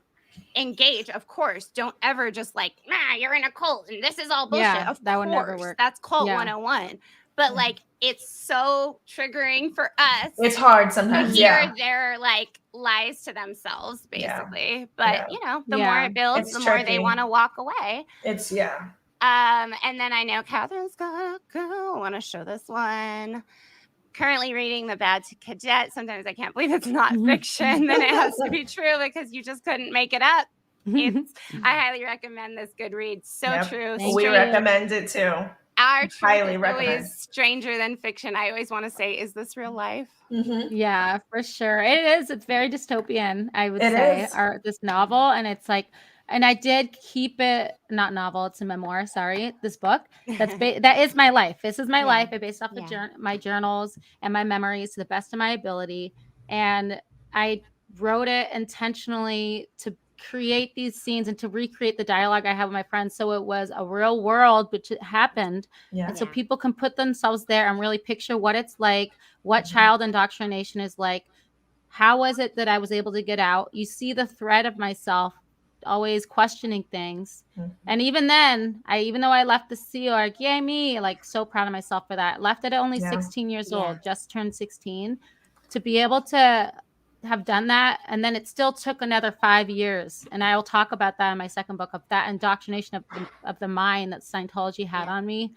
engage, of course. Don't ever just like, you're in a cult and this is all bullshit. Of that course, would never work. That's cult 101. But like, it's so triggering for us. It's hard to sometimes. hear their like lies to themselves, basically. But you know, the more it builds, It's the tricky. more they want to walk away. It's and then I know Catherine's gonna go. I want to show this one. Currently reading the Bad Cadet. Sometimes I can't believe it's not fiction. Then it has to be true because you just couldn't make it up. I highly recommend this good read. So true. We recommend it too. Our truth is always stranger than fiction. I always want to say, is this real life? Yeah, for sure. It is. It's very dystopian, I would say, this novel. And it's like, and I did keep it, not novel, it's a memoir, sorry, this book. That is my life. This is my life. I based off of my journals and my memories to the best of my ability. And I wrote it intentionally to create these scenes and to recreate the dialogue I have with my friends. So it was a real world, which it happened. And so people can put themselves there and really picture what it's like, what child indoctrination is like. How was it that I was able to get out? You see the thread of myself always questioning things. And even then, even though I left the Sea Org, yay me, like so proud of myself for that. Left it at only 16 years old, just turned 16. To be able to have done that, and then it still took another 5 years, and I will talk about that in my second book, of that indoctrination of the mind that Scientology had on me.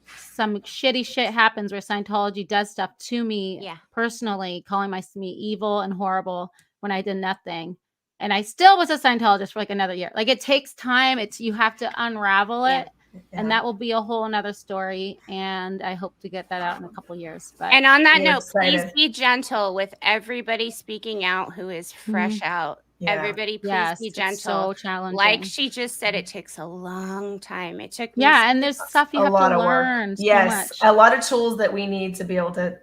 Some shitty shit happens where Scientology does stuff to me personally, calling me evil and horrible when I did nothing, and I still was a Scientologist for like another year. Like, it takes time. You have to unravel it. And that will be a whole another story. And I hope to get that out in a couple years. But and on that note, please be gentle with everybody speaking out who is fresh out. Everybody, please be gentle. So challenging. Like she just said, it takes a long time. It took and there's stuff you have to learn. Yes, a lot of tools that we need to be able to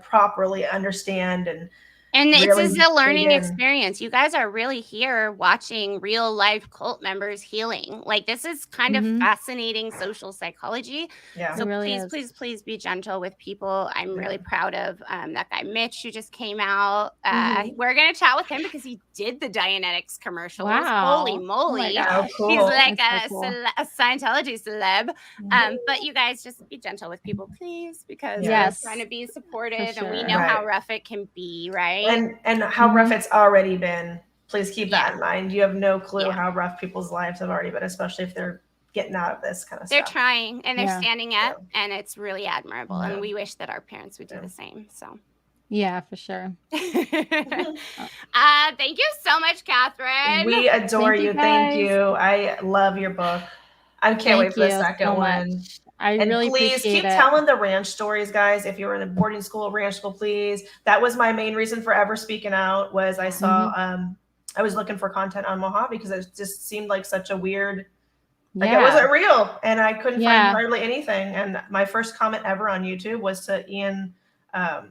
properly understand and really it's a learning experience. You guys are really here watching real life cult members healing. Like, this is kind of fascinating social psychology. So really please be gentle with people. I'm really proud of that guy Mitch who just came out. We're gonna chat with him because he did the Dianetics commercials. Holy moly! Cool. He's like a Scientology celeb. But you guys just be gentle with people, please, because we're trying to be supportive, and we know how rough it can be, right? And how rough it's already been. Please keep that in mind. You have no clue how rough people's lives have already been, especially if they're getting out of this kind of stuff. They're trying, and they're standing up, and it's really admirable. And we wish that our parents would do the same. So. Yeah, for sure. Thank you so much, Catherine. We adore you. Thank you. I love your book. I can't wait for the second one. I really please keep telling the ranch stories, guys. If you were in a boarding school, ranch school, please. That was my main reason for ever speaking out. Was I saw I was looking for content on Mojave because it just seemed like such a weird, like it wasn't real, and I couldn't find hardly anything. And my first comment ever on YouTube was to Ian. I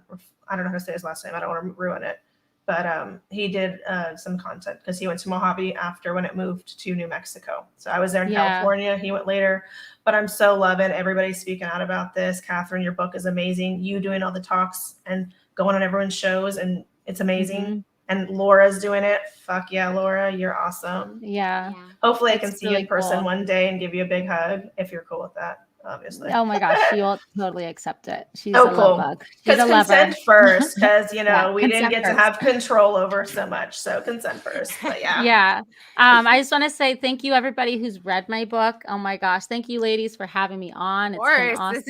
don't know how to say his last name. I don't want to ruin it. But he did some content because he went to Mojave after when it moved to New Mexico. So I was there in California. He went later. But I'm so loving everybody speaking out about this. Catherine, your book is amazing. You doing all the talks and going on everyone's shows, and it's amazing. And Laura's doing it. Fuck yeah, Laura, you're awesome. Yeah. Hopefully I can see you in person one day and give you a big hug if you're cool with that. Obviously. Oh my gosh, she'll totally accept it. She's a love bug. She's a lover. Consent first, because we didn't get to have control over so much. So consent first. But I just want to say thank you, everybody who's read my book. Oh my gosh, thank you, ladies, for having me on. It's been awesome.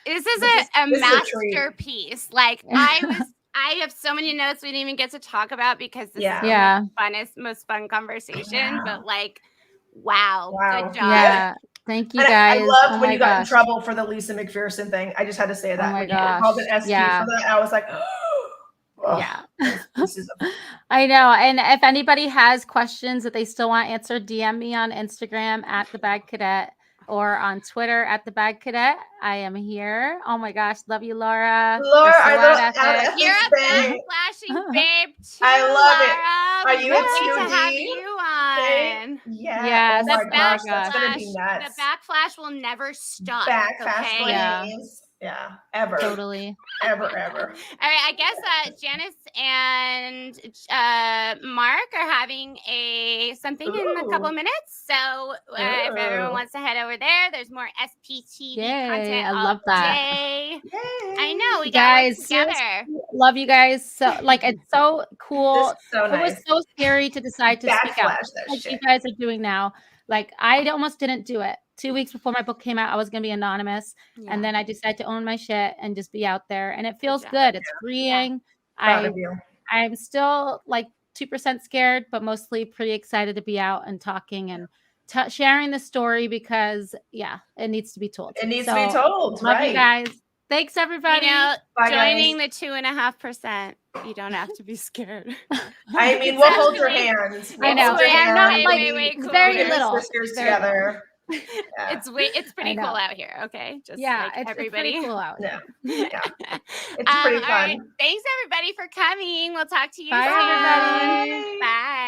This is a masterpiece. Like I have so many notes we didn't even get to talk about because this is the most fun conversation. But like, wow, good job. Yeah. Thank you, guys. I loved when you got in trouble for the Lisa McPherson thing. I just had to say that. Oh my when gosh. You called it SQ for that, I was like, I know. And if anybody has questions that they still want answered, DM me on Instagram at the Bad Cadet or on Twitter at the Bad Cadet. I am here. Oh my gosh, love you, Laura. Laura, you're a bad flashing babe too. I love it. Are you to have you on? Yeah. The backflash will never stop. Backflash, please. Yeah, ever. Totally. Ever. All right, I guess Janice and Mark are having something in a couple of minutes. So if everyone wants to head over there, there's more SPTV content I all love that. day. Yay. I know, we guys gotta work together. Love you guys. So it's so cool. This is so nice. It was so scary to decide to speak out like shit. you guys are doing now. Like I almost didn't do it. 2 weeks before my book came out, I was gonna be anonymous. And then I decided to own my shit and just be out there. And it feels good. It's freeing. Proud of you. I'm still like 2% scared, but mostly pretty excited to be out and talking and sharing the story because it needs to be told. It needs to be told. Love you guys. Thanks everybody. Bye, joining guys. the 2.5%. You don't have to be scared. I mean, we'll hold your hands. I know. I'm not like cool. very little. Sisters together. Yeah. It's pretty cool out here. Okay, just it's everybody. It's pretty cool out here. Yeah, it's pretty fun. Right. Thanks everybody for coming. We'll talk to you Bye, soon. everybody. Bye.